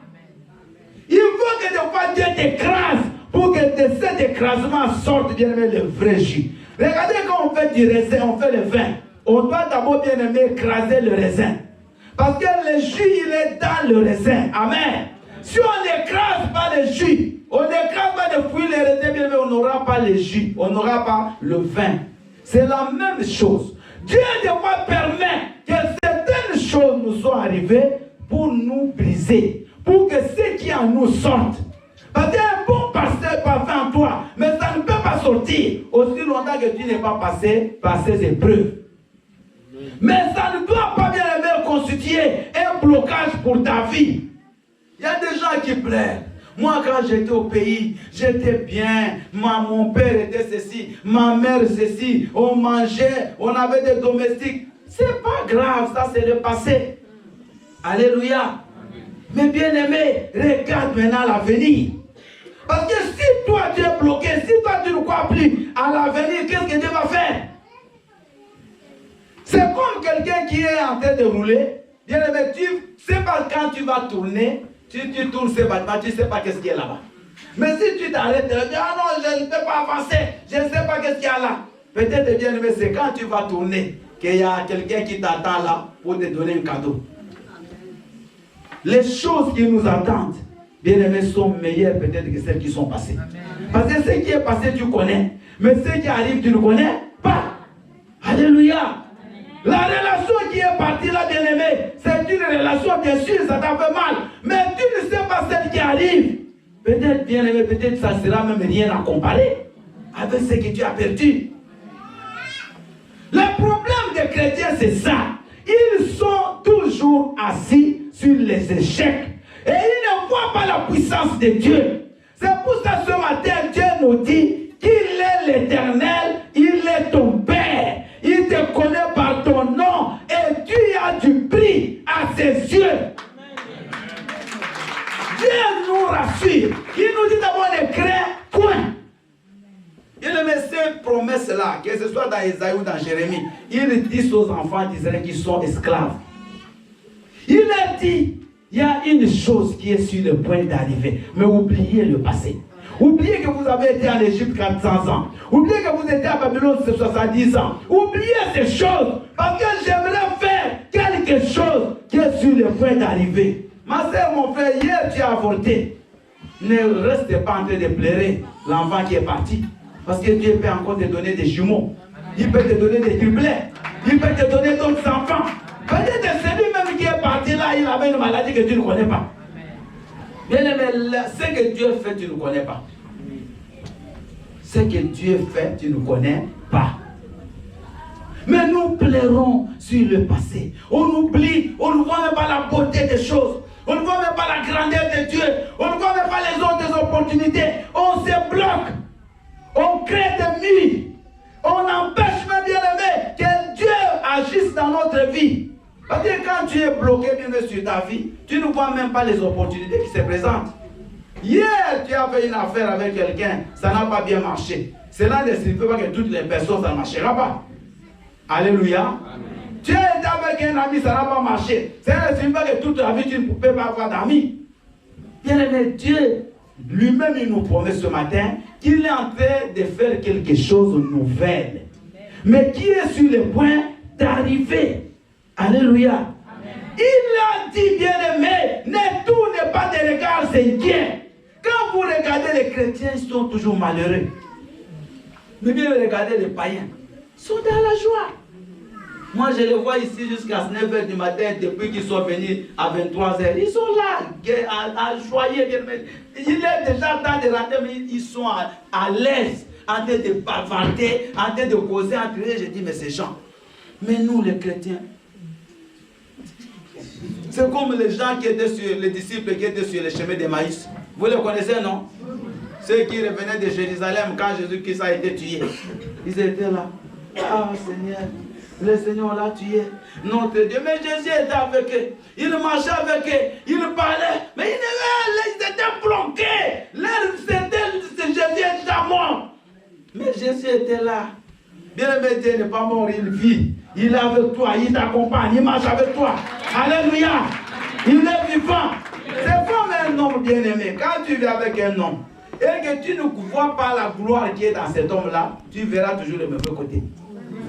Il faut que des fois Dieu t'écrase pour que de cet écrasement sorte bien aimé le vrai jus. Regardez quand on fait du raisin, on fait le vin. On doit d'abord bien aimer écraser le raisin. Parce que le jus, il est dans le raisin. Amen. Si on n'écrase pas le jus, on n'écrase pas de fruits, les raisins, bien aimé, on n'aura pas le jus, on n'aura pas le vin. C'est la même chose. Dieu des fois permet que certaines choses nous soient arrivées pour nous briser, pour que ce qui en nous sorte. Parce qu'un bon pasteur parfait en toi, mais ça ne peut pas sortir aussi longtemps que tu n'es pas passé par ces épreuves. Mais ça ne doit pas bien aimer constituer un blocage pour ta vie. Il y a des gens qui pleurent. Moi, quand j'étais au pays, j'étais bien. Mon père était ceci, ma mère ceci. On mangeait, on avait des domestiques. C'est pas grave, ça c'est le passé. Alléluia. Mais bien aimé, regarde maintenant l'avenir. Parce que si toi tu es bloqué, si toi tu ne crois plus à l'avenir, qu'est-ce que Dieu va faire? C'est comme quelqu'un qui est en train de rouler. Bien aimé, tu sais pas quand tu vas tourner. Si tu tournes ce bâtiment, tu ne sais pas qu'est-ce qu'il y a là-bas. Mais si tu t'arrêtes, tu dis, ah non, je ne peux pas avancer, je ne sais pas qu'est-ce qu'il y a là. Peut-être, bien aimé, c'est quand tu vas tourner qu'il y a quelqu'un qui t'attend là pour te donner un cadeau. Les choses qui nous attendent, bien aimé, sont meilleures peut-être que celles qui sont passées. Parce que ce qui est passé, tu connais. Mais ce qui arrive, tu ne connais pas. Alléluia. La relation qui est partie là, bien aimé, c'est une relation, bien sûr, ça t'a fait mal. Mais tu ne sais pas celle qui arrive. Peut-être, bien aimé, peut-être ça sera même rien à comparer avec ce que tu as perdu. Le problème des chrétiens, c'est ça. Ils sont toujours assis sur les échecs. Et ils ne voient pas la puissance de Dieu. C'est pour ça ce matin, Dieu nous dit qu'il est l'Éternel, il est ton Père. Il te connaît par ton nom et tu as du prix à ses yeux. Dieu nous rassure. Il nous dit d'abord ne crains point. Il met ces promesses-là, que ce soit dans Isaïe ou dans Jérémie, il dit aux enfants d'Israël qui sont esclaves. Il a dit, il y a une chose qui est sur le point d'arriver, mais oubliez le passé. Oubliez que vous avez été en Égypte 400 ans. Oubliez que vous étiez à Babylone 70 ans. Oubliez ces choses. Parce que j'aimerais faire quelque chose qui est sur le point d'arriver. Ma soeur, mon frère, hier tu as avorté. Ne restez pas en train de pleurer l'enfant qui est parti. Parce que Dieu peut encore te donner des jumeaux. Il peut te donner des triplets. Il peut te donner d'autres enfants. Peut-être celui-même qui est parti là, il avait une maladie que tu ne connais pas. Bien aimé, ce que Dieu fait, tu ne connais pas. Ce que Dieu fait, tu ne connais pas. Mais nous pleurons sur le passé. On oublie, on ne voit même pas la beauté des choses. On ne voit même pas la grandeur de Dieu. On ne voit même pas les autres opportunités. On se bloque. On crée des murs. On empêche même, bien aimé, que Dieu agisse dans notre vie. Parce que quand tu es bloqué bien sur ta vie, tu ne vois même pas les opportunités qui se présentent. Hier, tu as fait une affaire avec quelqu'un, ça n'a pas bien marché. Cela ne signifie pas que toutes les personnes, ça ne marchera pas. Alléluia. Amen. Tu as été avec un ami, ça n'a pas marché. Cela ne signifie pas que toute la vie, tu ne peux pas avoir d'amis. Bien aimé, Dieu, lui-même, il nous promet ce matin qu'il est en train de faire quelque chose de nouvel. Mais qui est sur le point d'arriver. Alléluia. Amen. Il a dit, bien-aimé, tout n'est pas de regard, c'est Dieu. Quand vous regardez les chrétiens, ils sont toujours malheureux. Mais bien regardez les païens, ils sont dans la joie. Moi, je les vois ici jusqu'à 9h du matin, depuis qu'ils sont venus à 23h. Ils sont là, à joyer. Il est déjà temps de rentrer, mais ils sont à l'aise, en train de bavarder, en train de causer entre eux. Je dis, mais ces gens, mais nous les chrétiens, c'est comme les gens qui étaient sur, les disciples qui étaient sur le chemin de Maïs. Vous les connaissez, non? Ceux qui revenaient de Jérusalem quand Jésus-Christ a été tué. Ils étaient là. Ah Seigneur, le Seigneur l'a tué. Notre Dieu. Mais Jésus était avec eux. Il marchait avec eux. Il parlait. Mais ils étaient bloqués. Jésus était déjà mort. Mais Jésus était là. Bien-aimé, Dieu n'est pas mort, il vit. Il est avec toi, il t'accompagne, il marche avec toi. Alléluia. Il est vivant. C'est comme un homme bien-aimé. Quand tu vis avec un homme et que tu ne vois pas la gloire qui est dans cet homme-là, tu verras toujours le même côté.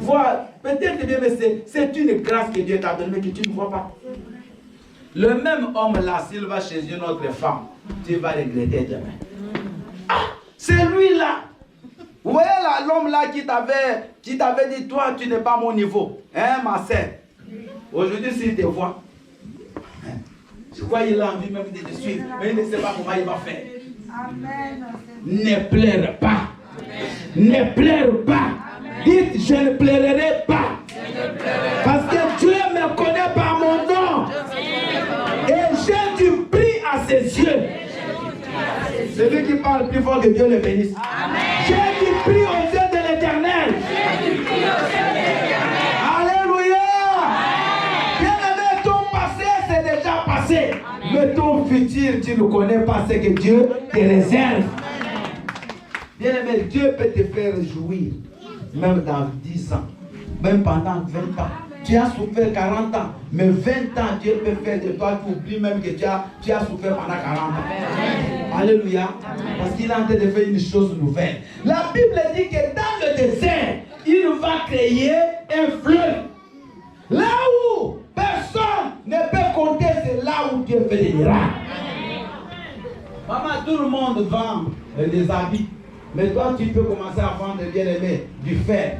Vois, peut-être bien, mais c'est une grâce que Dieu t'a donnée, mais que tu ne vois pas. Le même homme-là, s'il va chez une autre femme, tu vas regretter demain. Ah, c'est lui-là. Vous voyez là, l'homme-là qui t'avait dit, toi, tu n'es pas à mon niveau. Hein, ma sœur? Aujourd'hui, s'il te voit, je crois qu'il a envie même de te suivre, mais il ne sait pas comment il va faire. Amen. Ne pleure pas. Ne pleure pas. Dites, je ne pleurerai pas. Parce que Dieu me connaît par mon nom. Et j'ai du prix à ses yeux. C'est lui qui parle plus fort que Dieu le bénisse. J'ai du prix aux yeux de l'Éternel. Alléluia. Bien-aimé, ton passé, c'est déjà passé. Mais ton futur, tu ne connais pas ce que Dieu te réserve. Bien-aimé, Dieu peut te faire jouir. Même dans 10 ans. Même pendant 20 ans. Tu as souffert 40 ans. Mais 20 ans, Dieu peut faire de toi. Tu oublies même que tu as souffert pendant 40 ans. Alléluia. Parce qu'il est en train de faire une chose nouvelle. La Bible dit que dans le désert, il va créer un fleuve. Là où personne ne peut compter, c'est là où Dieu fait des miracles. Maman, tout le monde vend des habits. Mais toi, tu peux commencer à vendre, bien-aimé, du fer.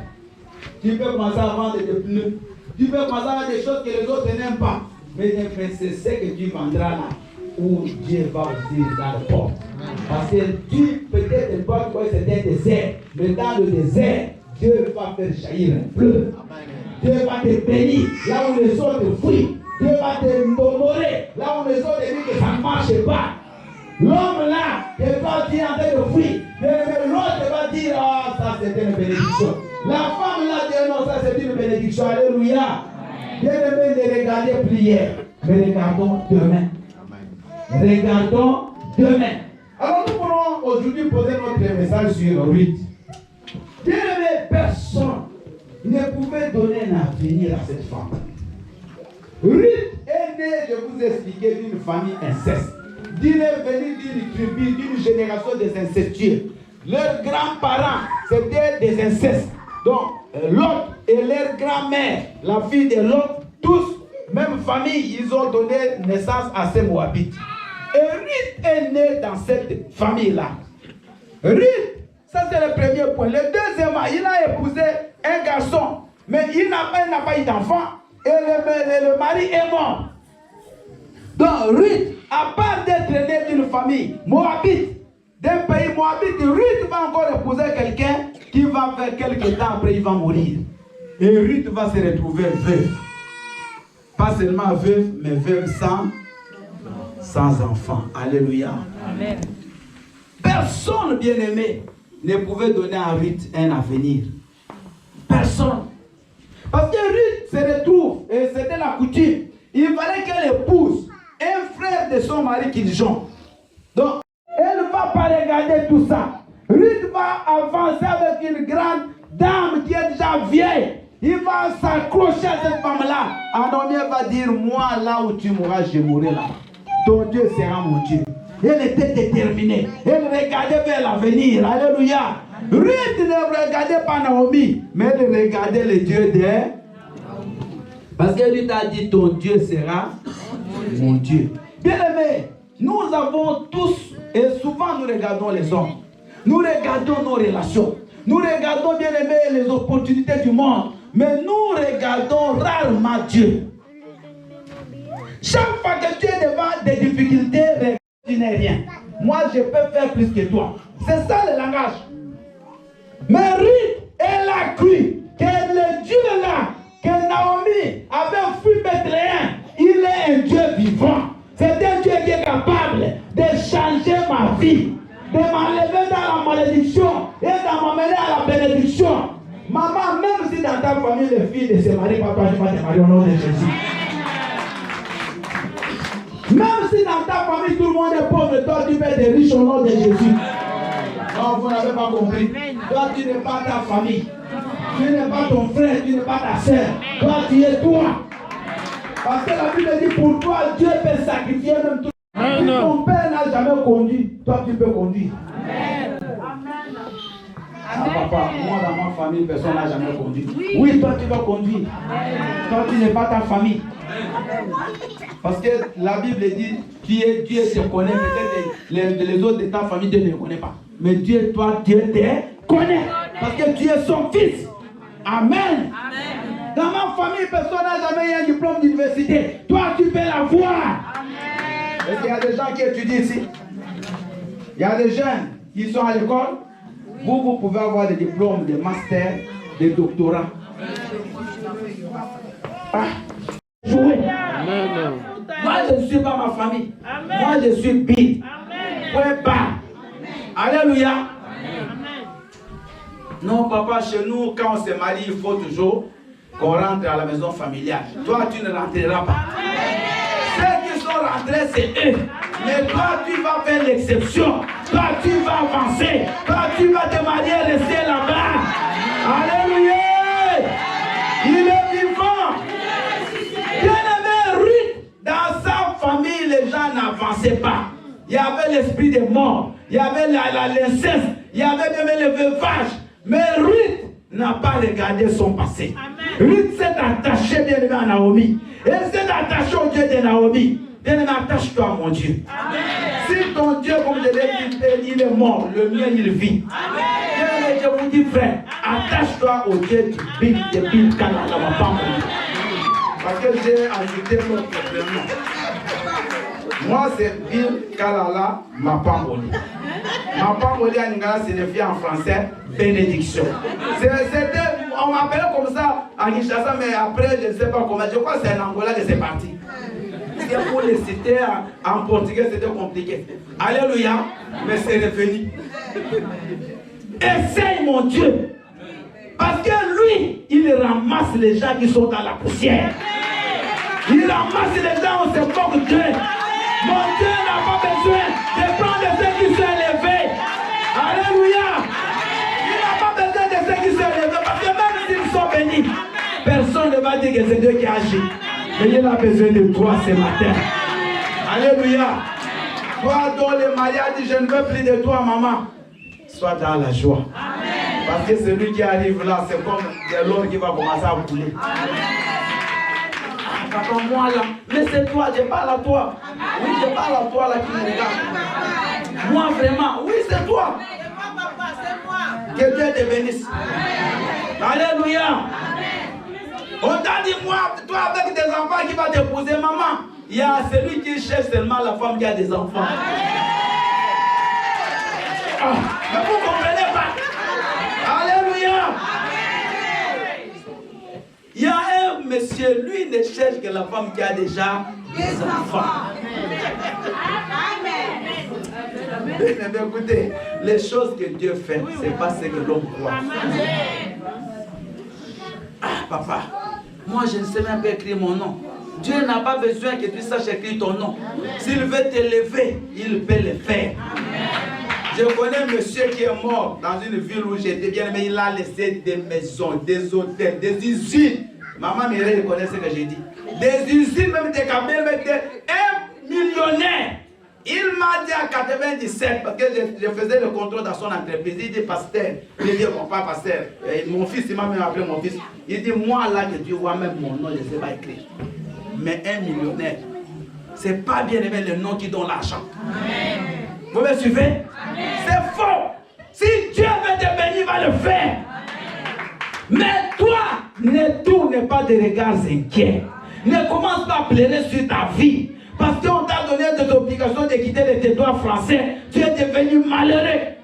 Tu peux commencer à vendre des pneus. Tu peux commencer à vendre des choses que les autres n'aiment pas. Mais c'est ce que tu vendras là où Dieu va ouvrir dans le port. Parce que tu, peut-être, toi, c'est un désert. Mais dans le désert, Dieu va faire jaillir un fleuve. Dieu va te bénir là où les autres fuient. Dieu va te honorer là où les autres disent que ça ne marche pas. L'homme là, qui va dire en train de fuir, l'autre va dire, ah, ça c'est une bénédiction. La femme là dit, non, ça c'est une bénédiction. Alléluia. Bien-aimé, ne regardez prière, mais regardons demain. Regardons demain. Alors nous pourrons aujourd'hui poser notre message sur Ruth. Bien-aimé, personne ne pouvait donner un avenir à cette femme. Ruth est née, je vous ai expliqué, d'une famille inceste. Il est venu d'une tribu, d'une génération des incestueux. Leurs grands-parents, c'était des incestes. Donc, Lot et leur grand-mère, la fille de Lot, tous, même famille, ils ont donné naissance à ces Moabites. Et Ruth est née dans cette famille-là. Ruth, ça c'est le premier point. Le deuxième, il a épousé un garçon, mais il n'a pas eu d'enfant. Et le mari est mort. Donc, Ruth, à part d'être né d'une famille moabite, d'un pays moabite, Ruth va encore épouser quelqu'un qui va faire quelques temps après, il va mourir. Et Ruth va se retrouver veuve. Pas seulement veuve, mais veuve sans enfant. Alléluia. Amen. Personne, bien-aimé, ne pouvait donner à Ruth un avenir. Personne. Parce que Ruth se retrouve, et c'était la coutume, il fallait qu'elle épouse un frère de son mari Kidjon. Donc, elle ne va pas regarder tout ça. Ruth va avancer avec une grande dame qui est déjà vieille. Il va s'accrocher à cette femme-là. Anomie va dire, moi, là où tu mourras, je mourrai là. Ton Dieu sera mon Dieu. Elle était déterminée. Elle regardait vers l'avenir. Alléluia. Ruth ne regardait pas Naomi, mais elle regardait le Dieu des... Parce qu'elle lui a dit, ton Dieu sera mon Dieu. Bien-aimés, nous avons tous, et souvent nous regardons les hommes, nous regardons nos relations, nous regardons, bien-aimés, les opportunités du monde, mais nous regardons rarement Dieu. Chaque fois que tu es devant des difficultés, tu n'es rien. Moi, je peux faire plus que toi. C'est ça le langage. Mais Ruth, elle a cru que le Dieu là, que Naomi avait fui Bethléem, il est un Dieu vivant. C'est un Dieu qui est capable de changer ma vie, de m'enlever dans la malédiction et de m'amener à la bénédiction. Maman, même si dans ta famille, les filles ne se marient pas, toi, tu vas te marier au nom de Jésus. Même si dans ta famille, tout le monde est pauvre, toi, tu peux être riche au nom de Jésus. Non, vous n'avez pas compris. Toi, tu n'es pas ta famille. Tu n'es pas ton frère, tu n'es pas ta soeur. Toi, tu es toi. Parce que la Bible dit pour toi, Dieu peut sacrifier même tout. Si ton père n'a jamais conduit, toi tu peux conduire. Amen. Ah, papa, moi dans ma famille, personne n'a jamais conduit. Oui, toi tu vas conduire. Toi tu n'es pas ta famille. Parce que la Bible dit, Dieu te connaît, peut-être les autres de ta famille, Dieu ne les connaît pas. Mais Dieu, toi, Dieu te connaît. Parce que tu es son fils. Amen. Dans ma famille, personne n'a jamais eu un diplôme d'université. Toi, tu peux l'avoir. Est-ce qu'il y a des gens qui étudient ici? Il y a des jeunes qui sont à l'école. Vous pouvez avoir des diplômes, des masters, des doctorats. Ah, jouer. Moi, je ne suis pas ma famille. Amen. Moi, je suis Bill. Point barre. Alléluia. Amen. Non, papa, chez nous, quand on se marie, il faut toujours qu'on rentre à la maison familiale. Toi, tu ne rentreras pas. Ceux qui sont rentrés, c'est eux. Mais toi, tu vas faire l'exception. Toi, tu vas avancer. Toi, tu vas te marier et rester là-bas. Alléluia. Il est vivant. Bien-aimé, Ruth, dans sa famille, les gens n'avançaient pas. Il y avait l'esprit des morts. Il y avait l'inceste. Il y avait même le veuvage. Mais Ruth n'a pas regardé son passé. Amen. Ruth s'est attachée bien aimé à Naomi. Elle s'est attachée au Dieu de Naomi. Bien aimé, attache-toi à mon Dieu. Amen. Si ton Dieu, comme je l'ai dit, il est mort, le mien il vit. Bien aimé, je vous dis frère, attache-toi au Dieu du Bill Kalala, ma femme. Parce que j'ai ajouté notre prénom. Moi c'est Bill Kalala Mapamboli. Mapamboli en Lingala signifie en français bénédiction. On m'appelait comme ça à Kinshasa, mais après je ne sais pas comment. Je crois que c'est en Angola que c'est parti. Parce que pour les citer en portugais c'était compliqué. Alléluia, mais c'est revenu. Essaye mon Dieu. Parce que lui, il ramasse les gens qui sont dans la poussière. Il ramasse les gens, on se moque d'eux. Mon Dieu n'a pas besoin de prendre ceux qui sont élevés. Alléluia. Il n'a pas besoin de ceux qui sont élevés. Parce que même s'ils sont bénis, personne ne va dire que c'est Dieu qui agit. Mais il a besoin de toi ce matin. Alléluia. Toi dont le mariage dit je ne veux plus de toi maman. Sois dans la joie. Parce que celui qui arrive là, c'est comme de l'eau qui va commencer à couler. Papa, moi là, mais c'est toi, je parle à toi. Oui, je parle à toi là qui me regarde. Moi vraiment, oui, c'est toi. Que Dieu te bénisse. Alléluia. On t'a dit, moi, toi avec des enfants qui va t'épouser, maman. Il y a celui qui cherche seulement la femme qui a des enfants. Ah, mais vous ne comprenez pas. Alléluia. Il y a un monsieur, lui ne cherche que la femme qui a déjà des enfants. Mais écoutez, les choses que Dieu fait, ce n'est pas ce que l'homme croit. Ah, papa, moi je ne sais même pas écrire mon nom. Dieu n'a pas besoin que tu saches écrire ton nom. S'il veut t'élever, il peut le faire. Je connais un monsieur qui est mort dans une ville où j'étais bien, mais il a laissé des maisons, des hôtels, des usines. Maman Mireille connaît ce que j'ai dit. Des usines, même des cabinets, même un millionnaire. Il m'a dit en 97, parce que je faisais le contrôle dans son entreprise, il dit pasteur, il dit mon papa pasteur, mon fils, il m'a même appelé mon fils. Il dit moi là que tu vois même mon nom, je ne sais pas écrire. Mais un millionnaire, c'est pas bien aimé le nom qui donne l'argent. Vous me suivez? C'est faux. Si Dieu veut te bénir, il va le faire. Mais toi, ne tourne pas de regards inquiets. Ne commence pas à pleurer sur ta vie. Parce qu'on t'a donné des obligations de quitter le territoire français. Tu es devenu malheureux.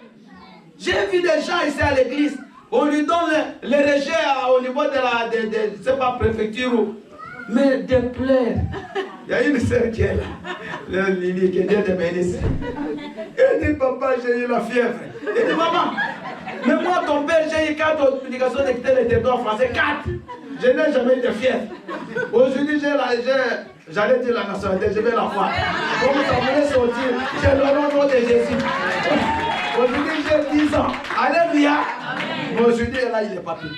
J'ai vu des gens ici à l'église. On lui donne le rejet au niveau de la préfecture. Mais de pleurs. Il y a une sœur qui est là. Lily, que Dieu te bénisse. Elle dit, papa, j'ai eu la fièvre. Elle dit, maman, mais moi, ton père, j'ai eu 4 obligations de quitter le territoire français. 4. Je n'ai jamais eu de fièvre. Aujourd'hui, j'allais dire la nationalité, je vais la voir. Comme ça voulait sortir, j'ai le nom de Jésus. Aujourd'hui, j'ai 10 ans. Alléluia. Mais aujourd'hui, elle a eu les papiers.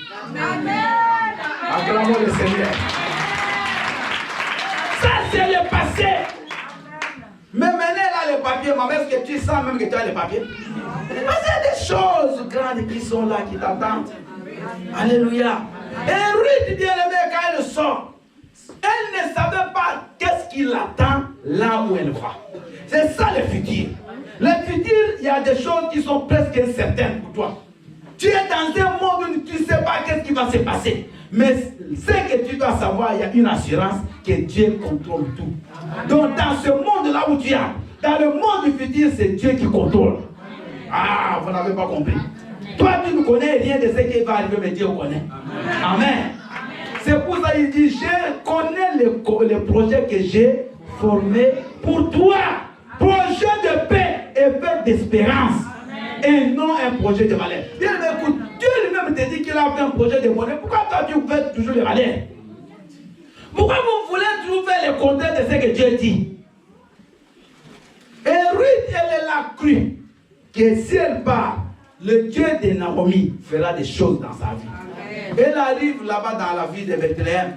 Acclamons le Seigneur. Ça, c'est le passé. Mais maintenant, elle a les papiers. Maman, est-ce que tu sens même que tu as les papiers? Parce qu'il y a des choses grandes qui sont là, qui t'attendent. Alléluia. Et Ruth, bien-aimée, quand elle sort, elle ne savait pas qu'est-ce qui l'attend là où elle va. C'est ça le futur. Le futur, il y a des choses qui sont presque incertaines pour toi. Tu es dans un monde où tu ne sais pas qu'est-ce qui va se passer. Mais ce que tu dois savoir, il y a une assurance que Dieu contrôle tout. Donc dans ce monde-là où tu es, dans le monde du futur, c'est Dieu qui contrôle. Ah, vous n'avez pas compris. Toi, tu ne connais rien de ce qui va arriver, mais Dieu connaît. Amen. C'est pour ça qu'il dit, je connais les projets que j'ai formés pour toi. Projet de paix et fait d'espérance. Et non un projet de malheur. Bien, mais écoute, Dieu lui-même te dit qu'il a fait un projet de bonheur. Pourquoi toi tu fais toujours les malheurs? Pourquoi vous voulez toujours faire le contraire de ce que Dieu dit? Et Ruth, elle a cru que si elle part, le Dieu de Naomi fera des choses dans sa vie. Elle arrive là-bas dans la ville de Bethléem.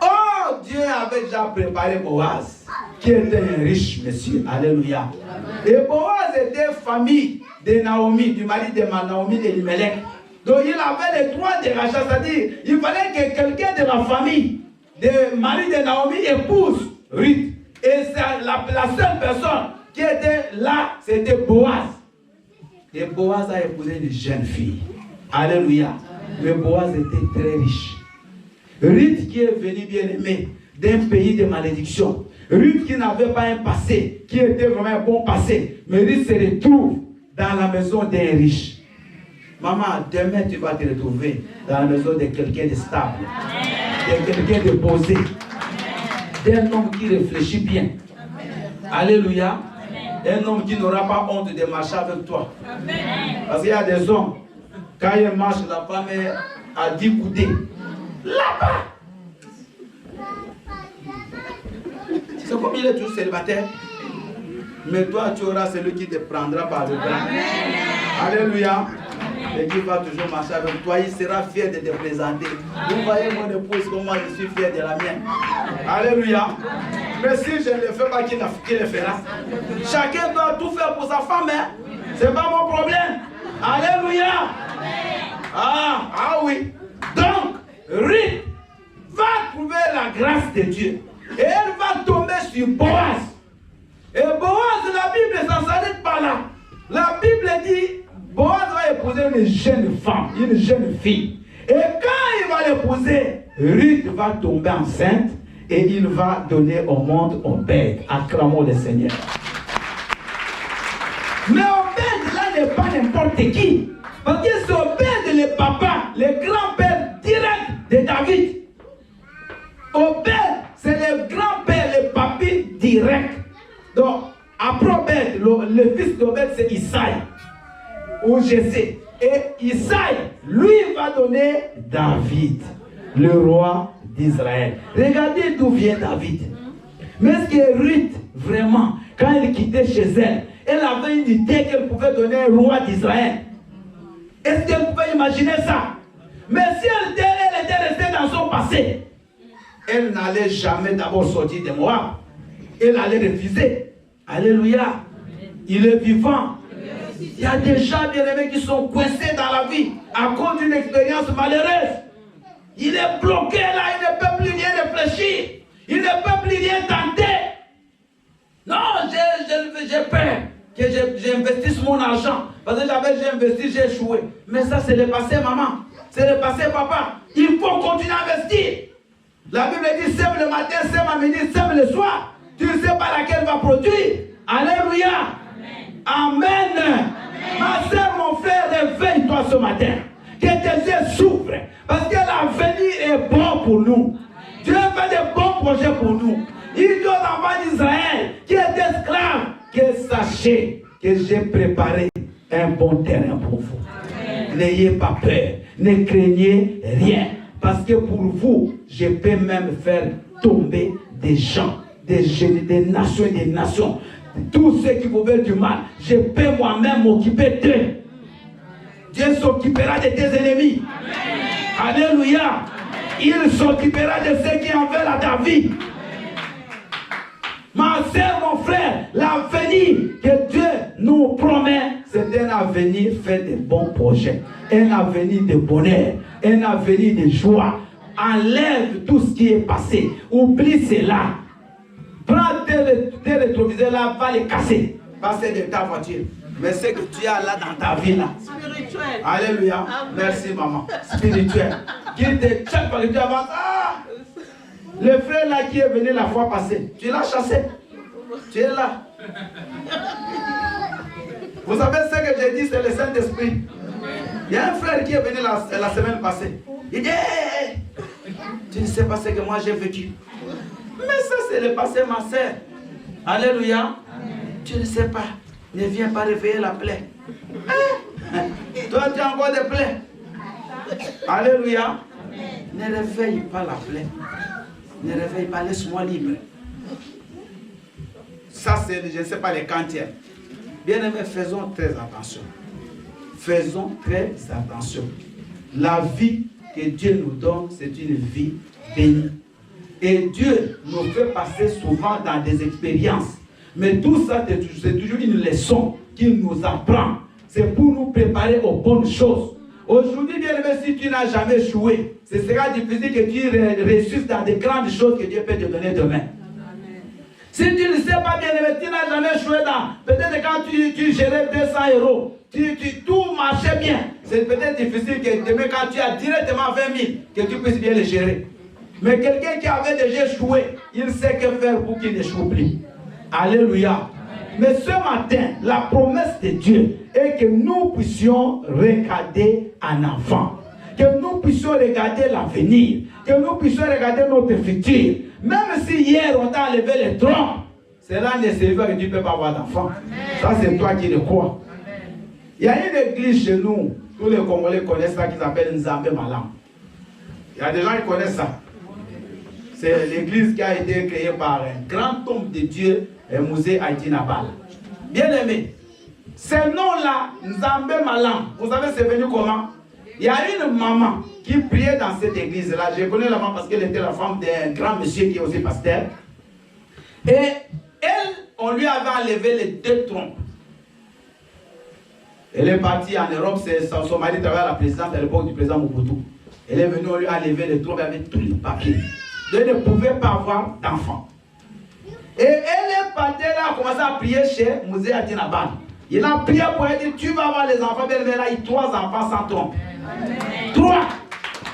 Oh, Dieu avait déjà préparé Boaz, qui était un riche monsieur. Alléluia. Et Boaz était famille de Naomi, du mari de Naomi de Elimelech. Donc il avait le droit de rachat, c'est-à-dire il fallait que quelqu'un de la famille de mari de Naomi épouse Ruth. Et la seule personne qui était là, c'était Boaz. Et Boaz a épousé une jeune fille. Alléluia. Mais Boaz était très riche. Ruth qui est venue bien aimée d'un pays de malédiction. Ruth qui n'avait pas un passé, qui était vraiment un bon passé. Mais Ruth se retrouve dans la maison d'un riche. Maman, demain tu vas te retrouver dans la maison de quelqu'un de stable, de quelqu'un de posé, d'un homme qui réfléchit bien. Alléluia. Un homme qui n'aura pas honte de marcher avec toi. Parce qu'il y a des hommes, quand ils marchent, la femme a 10 coudées. Là-bas. C'est comme il est toujours célibataire. Mais toi, tu auras celui qui te prendra par le bras. Alléluia. Et qui va toujours marcher avec toi. Il sera fier de te présenter. Vous voyez mon épouse, comment je suis fier de la mienne. Alléluia. Mais si je ne le fais pas, qui le fera? Chacun doit tout faire pour sa femme. Hein? Ce n'est pas mon problème. Alléluia. Ah oui. Donc, Ruth va trouver la grâce de Dieu. Et elle va tomber sur Boaz. Et Boaz, la Bible, ça ne s'arrête pas là. La Bible dit, Boaz va épouser une jeune femme, une jeune fille. Et quand il va l'épouser, Ruth va tomber enceinte et il va donner au monde Obed. Acclamons le Seigneur. Mais Obed là n'est pas n'importe qui. Parce que c'est Obed le papa, le grand-père direct de David. Obed, c'est le grand-père, le papi direct. Donc, après Obed, le fils d'Obed, c'est Isaïe. Ou Jessé. Et Isaïe, lui, va donner David, le roi d'Israël. Regardez d'où vient David. Mais est-ce que Ruth, vraiment, quand elle quittait chez elle, elle avait une idée qu'elle pouvait donner un roi d'Israël? Est-ce qu'elle pouvait imaginer ça? Mais si elle était restée dans son passé, elle n'allait jamais d'abord sortir de Moab. Elle allait refuser. Alléluia. Il est vivant. Il y a des gens bien-aimés qui sont coincés dans la vie à cause d'une expérience malheureuse. Il est bloqué là, il ne peut plus rien réfléchir. Il ne peut plus rien tenter. Non, j'ai peur que j'investisse mon argent. Parce que j'ai investi, j'ai échoué. Mais ça, c'est le passé, maman. C'est le passé, papa. Il faut continuer à investir. La Bible dit, sème le matin, sème à midi, sème le soir. Tu ne sais pas laquelle va produire. Alléluia. Amen. Amen. Ma soeur, mon frère, réveille-toi ce matin. Que tes yeux s'ouvrent. Parce que l'avenir est bon pour nous. Dieu fait de bons projets pour nous. Il dit aux enfants d'Israël qui est esclave, que sachez que j'ai préparé un bon terrain pour vous. N'ayez pas peur. Ne craignez rien. Parce que pour vous, je peux même faire tomber des gens, des nations et des nations. Tous ceux qui vous veulent du mal, je peux moi-même m'occuper d'eux. Dieu s'occupera de tes ennemis. Amen. Alléluia. Il s'occupera de ceux qui en veulent à ta vie. Ma soeur, mon frère, l'avenir que Dieu nous promet, c'est un avenir fait de bons projets, un avenir de bonheur, un avenir de joie. Enlève tout ce qui est passé, oublie cela. Prends tes rétroviseurs là, va les casser, passer de ta voiture. Mais ce que tu as là dans ta vie là. Spirituel. Alléluia. Amen. Merci maman. Spirituel. Qui te tient parce que tu avances. Ah! Le frère là qui est venu la fois passée, tu l'as chassé. Tu es là. Vous savez ce que j'ai dit, c'est le Saint-Esprit. Il y a un frère qui est venu la semaine passée. Il dit, hey, tu ne sais pas ce que moi j'ai vécu. Mais ça c'est le passé, ma soeur. Alléluia. Amen. Tu ne sais pas. Ne viens pas réveiller la plaie. Toi tu as encore des plaies. Alléluia. Amen. Ne réveille pas la plaie. Ne réveille pas, laisse-moi libre. Ça c'est, je ne sais pas, les cantières. Bien aimés, faisons très attention. Faisons très attention. La vie que Dieu nous donne, c'est une vie bénie. Et Dieu nous fait passer souvent dans des expériences. Mais tout ça, c'est toujours une leçon qu'il nous apprend. C'est pour nous préparer aux bonnes choses. Aujourd'hui, bien aimé, si tu n'as jamais échoué, ce sera difficile que tu réussisses dans des grandes choses que Dieu peut te donner demain. Amen. Si tu ne sais pas, bien aimé, tu n'as jamais échoué dans, peut-être quand tu gérais 200 euros, tout marchait bien. C'est peut-être difficile que demain, quand tu as directement 20 000, que tu puisses bien les gérer. Mais quelqu'un qui avait déjà échoué, il sait que faire pour qu'il n'échoue plus. Alléluia. Mais ce matin, la promesse de Dieu est que nous puissions regarder en avant. Que nous puissions regarder l'avenir. Que nous puissions regarder notre futur. Même si hier on t'a enlevé les troncs, cela ne signifie pas que tu ne peux pas avoir d'enfant. Ça c'est toi qui le crois. Il y a une église chez nous, tous les Congolais connaissent ça, qui s'appelle Nzambe Malam. Il y a des gens qui connaissent ça. C'est l'église qui a été créée par un grand homme de Dieu, Mouzé Haïti Nabal. Bien aimé, ce nom-là, Nzambe Malam, vous savez c'est venu comment? Il y a une maman qui priait dans cette église-là. Je connais la maman parce qu'elle était la femme d'un grand monsieur qui est aussi pasteur. Et elle, on lui avait enlevé les 2 trompes. Elle est partie en Europe, son mari travaillait à la présidence à l'époque du président Mobutu. Elle est venue, on lui a enlevé les trompes avec tous les papiers. Elle ne pouvait pas avoir d'enfant. Et elle est partie là, a commencé à prier chez Mouzé Atinaban. Il a prié pour elle, dit, tu vas avoir les enfants, mais elle a eu 3 enfants sans trompe. 3.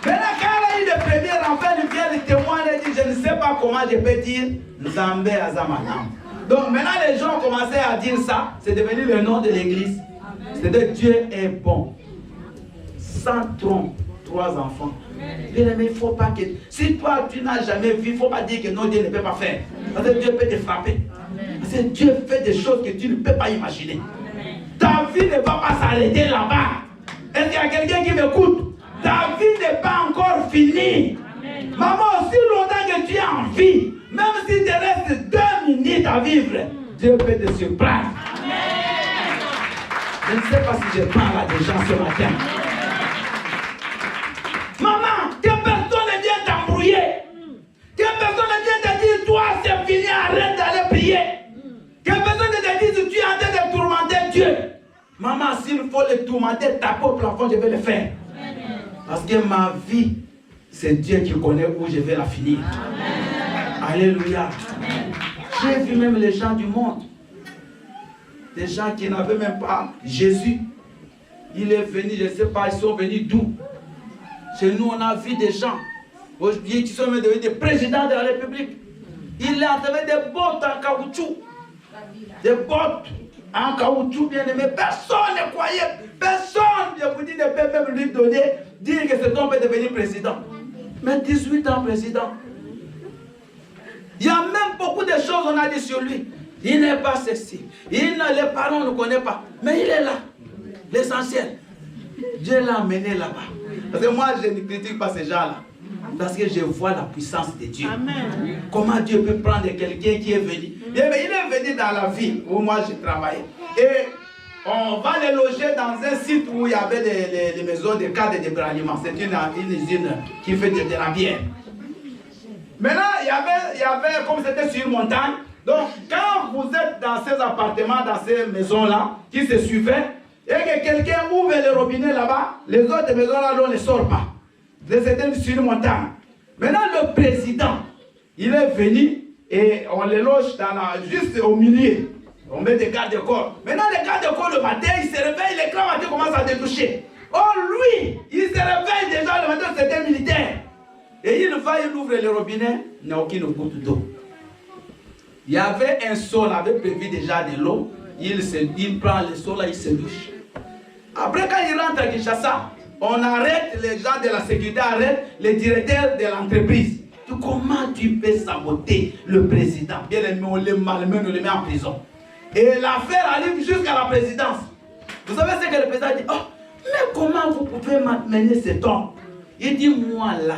Maintenant, quand elle a eu le premier enfant, elle vient le témoin, elle dit, je ne sais pas comment je peux dire Nzambe Azamanam. Donc maintenant, les gens ont commencé à dire ça, c'est devenu le nom de l'église. C'est-à-dire Dieu est bon. Sans trompe, 3 enfants. Bien aimé, il ne faut pas que... Si toi, tu n'as jamais vu, il ne faut pas dire que non, Dieu ne peut pas faire. Parce que Dieu peut te frapper. Parce que Dieu fait des choses que tu ne peux pas imaginer. Ta vie ne va pas s'arrêter là-bas. Est-ce qu'il y a quelqu'un qui m'écoute? Ta vie n'est pas encore finie. Maman, aussi longtemps que tu es en vie, même s'il te reste 2 minutes à vivre, Dieu peut te surprendre. Je ne sais pas si je parle à des gens ce matin. Maman, que personne ne vienne t'embrouiller. Que personne ne vienne te dire, toi c'est fini, arrête d'aller prier. Que personne ne te dise, tu es en train de tourmenter Dieu. Maman, s'il faut le tourmenter, taper au plafond, je vais le faire. Parce que ma vie, c'est Dieu qui connaît où je vais la finir. Amen. Alléluia. J'ai vu même les gens du monde. Des gens qui n'avaient même pas Jésus. Il est venu, je ne sais pas, ils sont venus d'où? Chez nous, on a vu des gens qui sont devenus des présidents de la République. Il a enlevé des bottes en caoutchouc. Des bottes en caoutchouc, bien aimé. Personne ne croyait. Personne, je vous dis, ne peut même lui donner, dire que cet homme peut devenir président. Mais 18 ans président. Il y a même beaucoup de choses qu'on a dit sur lui. Il n'est pas sexy. Les parents ne connaissent pas. Mais il est là. L'essentiel. Dieu l'a amené là-bas. Parce que moi, je ne critique pas ces gens-là. Parce que je vois la puissance de Dieu. Amen. Comment Dieu peut prendre quelqu'un qui est venu. Il est venu dans la ville où moi je travaillais. Et on va les loger dans un site où il y avait les maisons de cadres de débranlement. C'est une usine qui fait de la bière. Maintenant, il y avait, comme c'était sur une montagne, donc quand vous êtes dans ces appartements, dans ces maisons-là, qui se suivaient, et que quelqu'un ouvre le robinet là-bas, les autres maisons-là, on ne sort pas. C'était sur une montagne. Maintenant, le président, il est venu et on les loge juste au milieu. On met des gardes-corps. Maintenant, les gardes-corps, le matin, ils se réveillent, les grands matins commencent à détoucher. Oh, lui, il se réveille déjà le matin, c'était militaire. Et il va, il ouvre le robinet, il n'y a aucune goutte d'eau. Il y avait un seau, il avait prévu déjà de l'eau. Il prend le seau là, il se douche. Après, quand il rentre à Kinshasa, on arrête, les gens de la sécurité arrêtent les directeurs de l'entreprise. Comment tu peux saboter le président? Bien aimé, on le malmène, on le met en prison. Et l'affaire arrive jusqu'à la présidence. Vous savez ce que le président dit? Oh, mais comment vous pouvez mener cet homme? Il dit, moi là,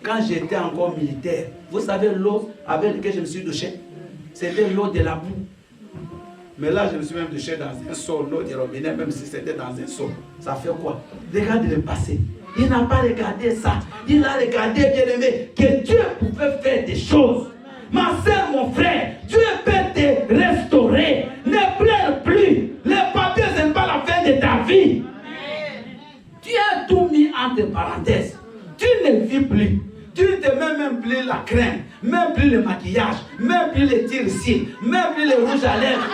quand j'étais encore militaire, vous savez l'eau avec laquelle je me suis douché? C'était l'eau de la boue. Mais là, je me suis même douché dans un seau, l'eau du robinet, même si c'était dans un seau. Ça fait quoi? Regardez le passé. Il n'a pas regardé ça. Il a regardé, bien aimé, que Dieu pouvait faire des choses. Ma soeur, mon frère, Dieu peut te restaurer. Ne pleure plus. Les papiers, ce n'est pas la fin de ta vie. Tu as tout mis entre parenthèses. Tu ne vis plus. Tu ne te mets même plus la crème, même plus le maquillage, même plus les tirs-cils, même plus les rouges à lèvres.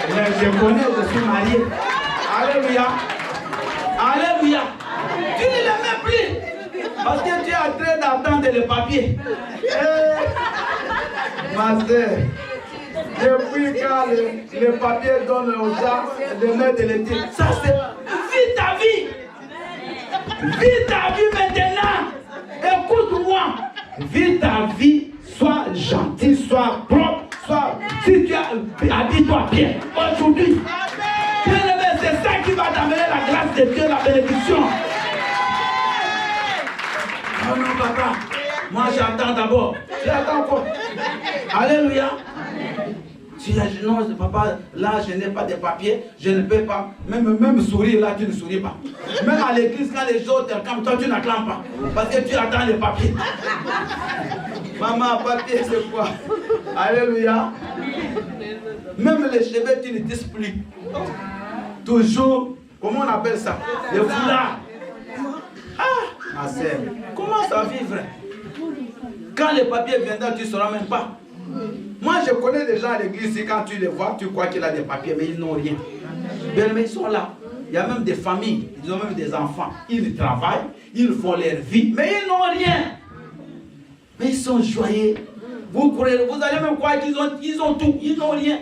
Mais je connais, je suis marié. Alléluia. Alléluia. Tu ne les mets plus. Parce que tu es en train d'attendre les papiers. Ma soeur, depuis quand les papiers donnent aux gens, les mettre de l'été, ça c'est. Vis ta vie. Vis ta vie maintenant. Écoute-moi. Vis ta vie. Sois gentil, sois propre, sois. Si tu as. Habille-toi bien. Aujourd'hui. C'est ça qui va t'amener la grâce de Dieu, la bénédiction. Oh non, papa. Moi j'attends d'abord. Tu attends quoi? Alléluia. Tu dis non, papa, là je n'ai pas de papier, je ne peux pas. Même sourire là, tu ne souris pas. Même à l'église, quand les autres t'acclament, toi tu n'acclames pas. Parce que tu attends les papiers. Maman, papier c'est quoi? Alléluia. Même les cheveux, tu ne tisses plus. Toujours, comment on appelle ça? Le foulard. Ah, ma sœur, comment ça vivre? Quand les papiers viendront, tu ne sauras même pas. Moi, je connais des gens à l'église, quand tu les vois, tu crois qu'il a des papiers, mais ils n'ont rien. Mais ils sont là. Il y a même des familles, ils ont même des enfants. Ils travaillent, ils font leur vie, mais ils n'ont rien. Mais ils sont joyeux. Vous allez même croire qu'ils ont tout, ils n'ont rien.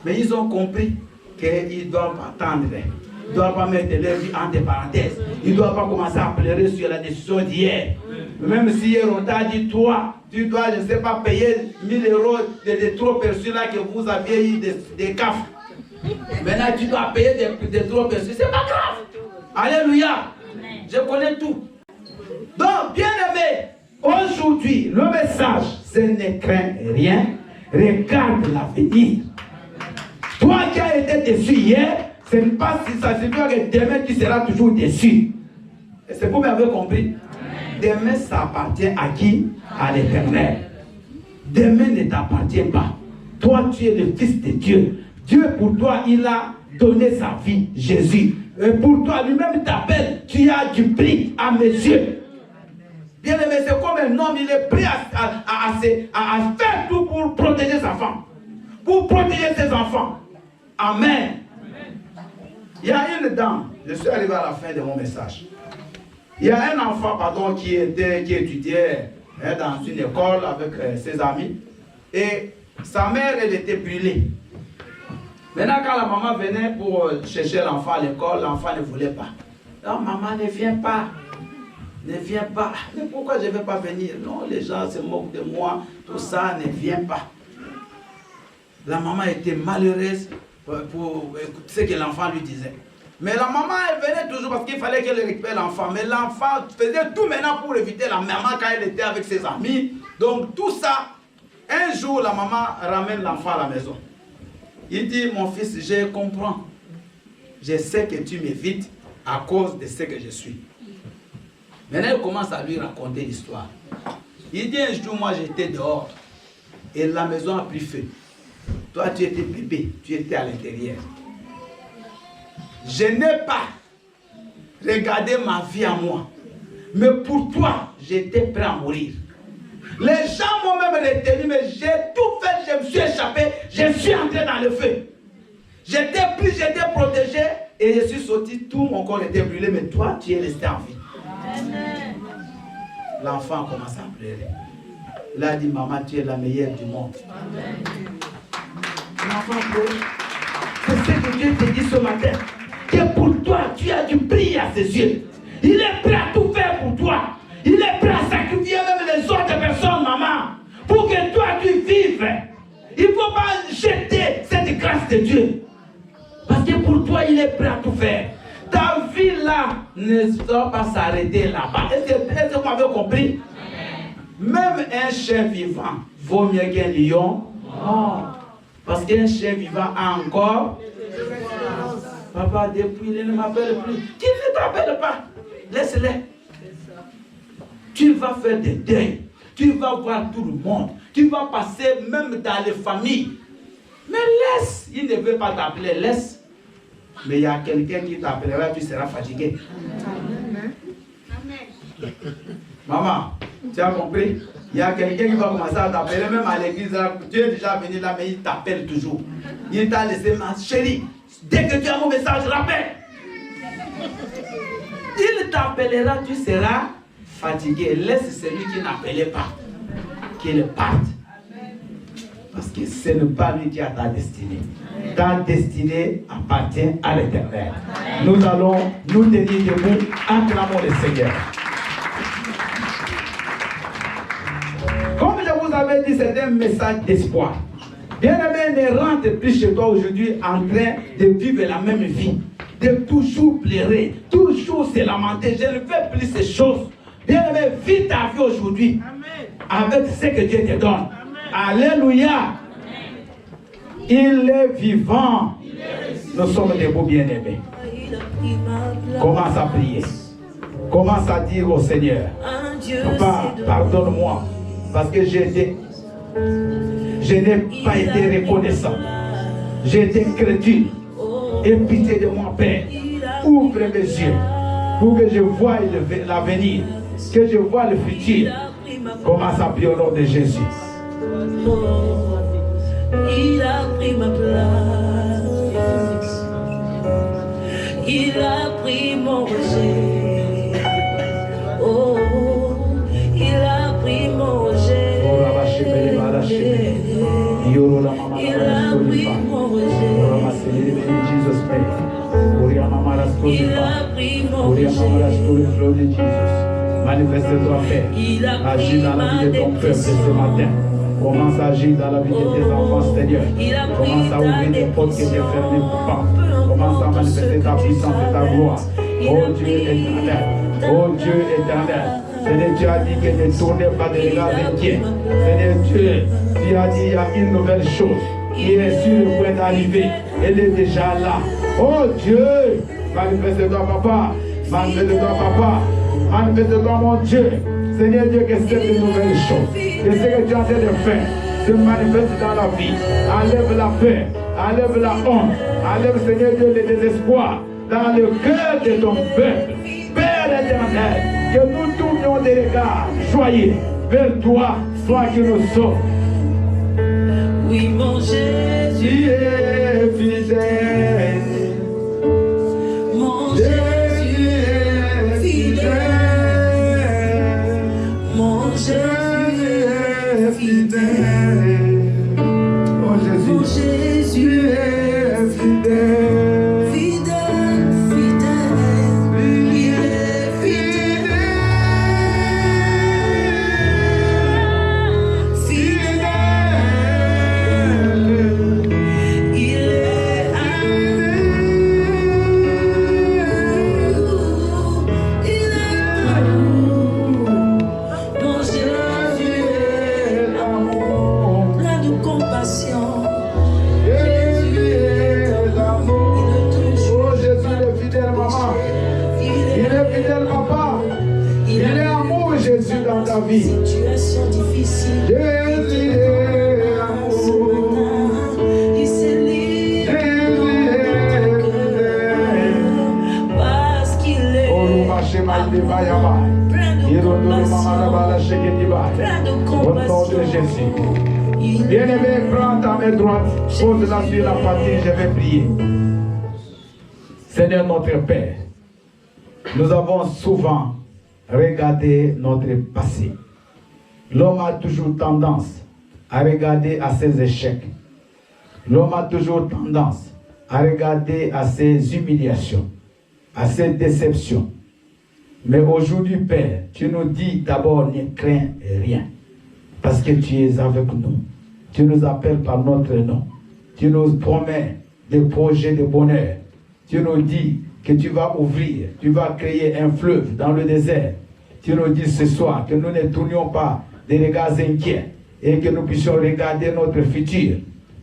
Mais ils ont compris qu'ils ne doivent pas attendre. Ils ne doivent pas mettre leur vie entre parenthèses. Ils ne doivent pas commencer à pleurer sur la décision d'hier. Même si hier on t'a dit, toi, tu dois, je ne sais pas, payer 1000 € de trop perçus là que vous aviez eu des CAF. Maintenant tu dois payer des trop perçus. C'est pas grave. Alléluia. Je connais tout. Donc, bien aimé, aujourd'hui, le message, ce ne crains rien. Regarde l'avenir. Toi qui as été déçu hier, ce n'est pas si ça signifie que demain tu seras toujours déçu. Et c'est vous m'avez compris. Demain ça appartient à qui? À l'Éternel. Demain ne t'appartient pas. Toi tu es le Fils de Dieu. Dieu pour toi il a donné sa vie, Jésus. Et pour toi lui-même t'appelle. Tu as du prix à mes yeux. Bien aimé, c'est comme un homme, il est prêt à faire tout pour protéger sa femme. Pour protéger ses enfants. Amen. Il y a une dame, je suis arrivé à la fin de mon message. Il y a un enfant, pardon, qui étudiait dans une école avec ses amis. Et sa mère, elle était brûlée. Maintenant, quand la maman venait pour chercher l'enfant à l'école, l'enfant ne voulait pas. Non, maman, ne viens pas. Ne viens pas. Mais pourquoi je ne vais pas venir? Non, les gens se moquent de moi. Tout ça, ne viens pas. La maman était malheureuse pour écouter ce que l'enfant lui disait. Mais la maman, elle venait toujours parce qu'il fallait qu'elle récupère l'enfant. Mais l'enfant faisait tout maintenant pour éviter la maman quand elle était avec ses amis. Donc tout ça, un jour, la maman ramène l'enfant à la maison. Il dit, mon fils, je comprends. Je sais que tu m'évites à cause de ce que je suis. Maintenant, il commence à lui raconter l'histoire. Il dit, un jour, moi, j'étais dehors. Et la maison a pris feu. Toi, tu étais bébé. Tu étais à l'intérieur. Je n'ai pas regardé ma vie à moi. Mais pour toi, j'étais prêt à mourir. Les gens m'ont même retenu, mais j'ai tout fait, je me suis échappé, je suis entré dans le feu. J'étais pris, j'étais protégé et je suis sorti, tout mon corps était brûlé, mais toi, tu es resté en vie. L'enfant a commencé à pleurer. Il a dit, maman, tu es la meilleure du monde. L'enfant pleure. C'est ce que Dieu te dit ce matin. Que pour toi, tu as du prix à ses yeux. Il est prêt à tout faire pour toi. Il est prêt à sacrifier même les autres personnes, maman, pour que toi tu vives. Il ne faut pas jeter cette grâce de Dieu. Parce que pour toi, il est prêt à tout faire. Ta vie là ne doit pas s'arrêter là-bas. Est-ce que vous m'avez compris? Même un chien vivant vaut mieux qu'un lion. Non. Parce qu'un chien vivant a encore. Papa, depuis, il ne m'appelle plus. Qu'il ne t'appelle pas. Laisse-le. Tu vas faire des deuils. Tu vas voir tout le monde. Tu vas passer même dans les familles. Mais laisse. Il ne veut pas t'appeler. Laisse. Mais il y a quelqu'un qui t'appellera. Tu seras fatigué. Amen. Maman, tu as compris? Il y a quelqu'un qui va commencer à t'appeler. Même à l'église. Tu es déjà venu là, mais il t'appelle toujours. Il t'a laissé, ma chérie. Dès que tu as mon message, rappelle. Il t'appellera. Tu seras fatigué. Laisse celui qui n'appelait pas qu'il parte. Parce que ce n'est pas lui qui a ta destinée. Ta destinée appartient à l'Éternel. Nous allons nous tenir debout, acclamons le Seigneur. Comme je vous avais dit, c'est un message d'espoir. Bien-aimé, ne rentre plus chez toi aujourd'hui en train de vivre la même vie, de toujours pleurer, toujours se lamenter. Je ne fais plus ces choses. Bien-aimé, vis ta vie aujourd'hui avec ce que Dieu te donne. Amen. Alléluia. Amen. Il est vivant. Nous sommes debout, bien-aimés. Commence à prier. Commence à dire au Seigneur, Papa, pardonne-moi parce que je n'ai pas été reconnaissant. J'ai été crédule. Aie pitié de moi, Père. Ouvre mes yeux pour que je voie l'avenir, que je voie le futur. Commence à prier au nom de Jésus. Il a pris ma place. Il a pris mon rejet. Oh, il a pris mon rejet. Il a pris mon rejet. Il a pris mon rejet. Manifeste-toi, Père. Agis dans la vie de ton peuple ce matin. Commence à agir dans la vie de tes enfants, Seigneur. Commence à ouvrir les portes qui étaient fermées pour commence à manifester ta puissance et ta gloire. Oh Dieu éternel. Oh Dieu éternel. Seigneur, tu as dit que ne tournez pas de regard inquiet. Seigneur Dieu, tu as dit il y a une nouvelle chose qui est sur le point d'arriver. Elle est déjà là. Oh Dieu, manifeste-toi, Papa. Manifeste-toi, Papa. Manifeste-toi, mon Dieu. Seigneur Dieu, que cette nouvelle chose, que ce que tu as en train de faire, se manifeste dans la vie. Enlève la paix, enlève la honte, enlève, Seigneur Dieu, le désespoir dans le cœur de ton peuple. Père éternel, que nous tournions des regards joyeux vers toi, toi qui nous sauves. Oui, mon Jésus est fidèle. Mon Jésus est fidèle. Mon Jésus est fidèle. Oh Jésus. Mon Jésus est fidèle. Fidèle, fidèle. Il est fidèle. Fidèle. Il est amour. Il est amour. Mon Jésus. vie. Situation difficile. Jésus est amour. Il se livre parce qu'il est plein de compassion. Bien-aimé, prends ta main droite, pose-la sur la poitrine, je vais prier. Seigneur notre Père, nous avons souvent regardé notre passé. L'homme a toujours tendance à regarder à ses échecs. L'homme a toujours tendance à regarder à ses humiliations, à ses déceptions. Mais aujourd'hui, Père, tu nous dis d'abord, ne crains rien. Parce que tu es avec nous. Tu nous appelles par notre nom. Tu nous promets des projets de bonheur. Tu nous dis que tu vas ouvrir, tu vas créer un fleuve dans le désert. Tu nous dis ce soir que nous ne tournions pas des regards inquiets et que nous puissions regarder notre futur.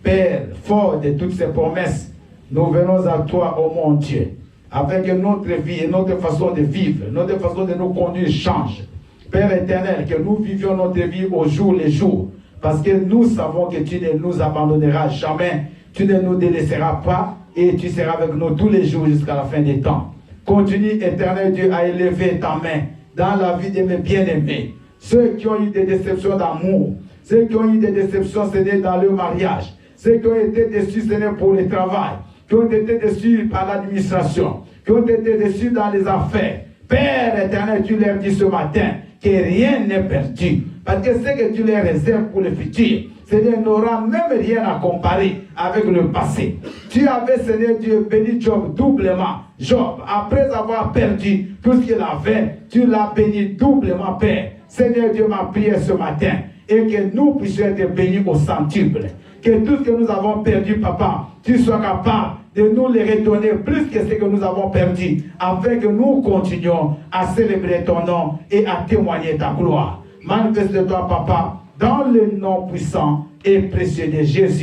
Père, fort de toutes ces promesses, nous venons à toi, ô mon Dieu, afin que notre vie et notre façon de vivre, notre façon de nous conduire change. Père éternel, que nous vivions notre vie au jour le jour, parce que nous savons que tu ne nous abandonneras jamais, tu ne nous délaisseras pas, et tu seras avec nous tous les jours jusqu'à la fin des temps. Continue, éternel Dieu, à élever ta main dans la vie de mes bien-aimés. Ceux qui ont eu des déceptions d'amour, ceux qui ont eu des déceptions, Seigneur, dans le mariage, ceux qui ont été déçus, Seigneur, pour le travail, qui ont été déçus par l'administration, qui ont été déçus dans les affaires. Père éternel, tu leur dis ce matin que rien n'est perdu. Parce que ce que tu les réserves pour le futur, Seigneur, n'aura même rien à comparer avec le passé. Tu avais, Seigneur Dieu, béni Job doublement. Job, après avoir perdu tout ce qu'il avait, tu l'as béni doublement, Père. Seigneur Dieu, ma prière ce matin, et que nous puissions être bénis au centuple. Que tout ce que nous avons perdu, Papa, tu sois capable de nous les redonner plus que ce que nous avons perdu, afin que nous continuions à célébrer ton nom et à témoigner ta gloire. Manifeste-toi, Papa, dans le nom puissant et précieux de Jésus,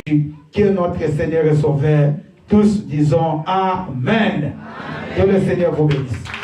qui est notre Seigneur et Sauveur. Tous disons Amen. Que le Seigneur vous bénisse.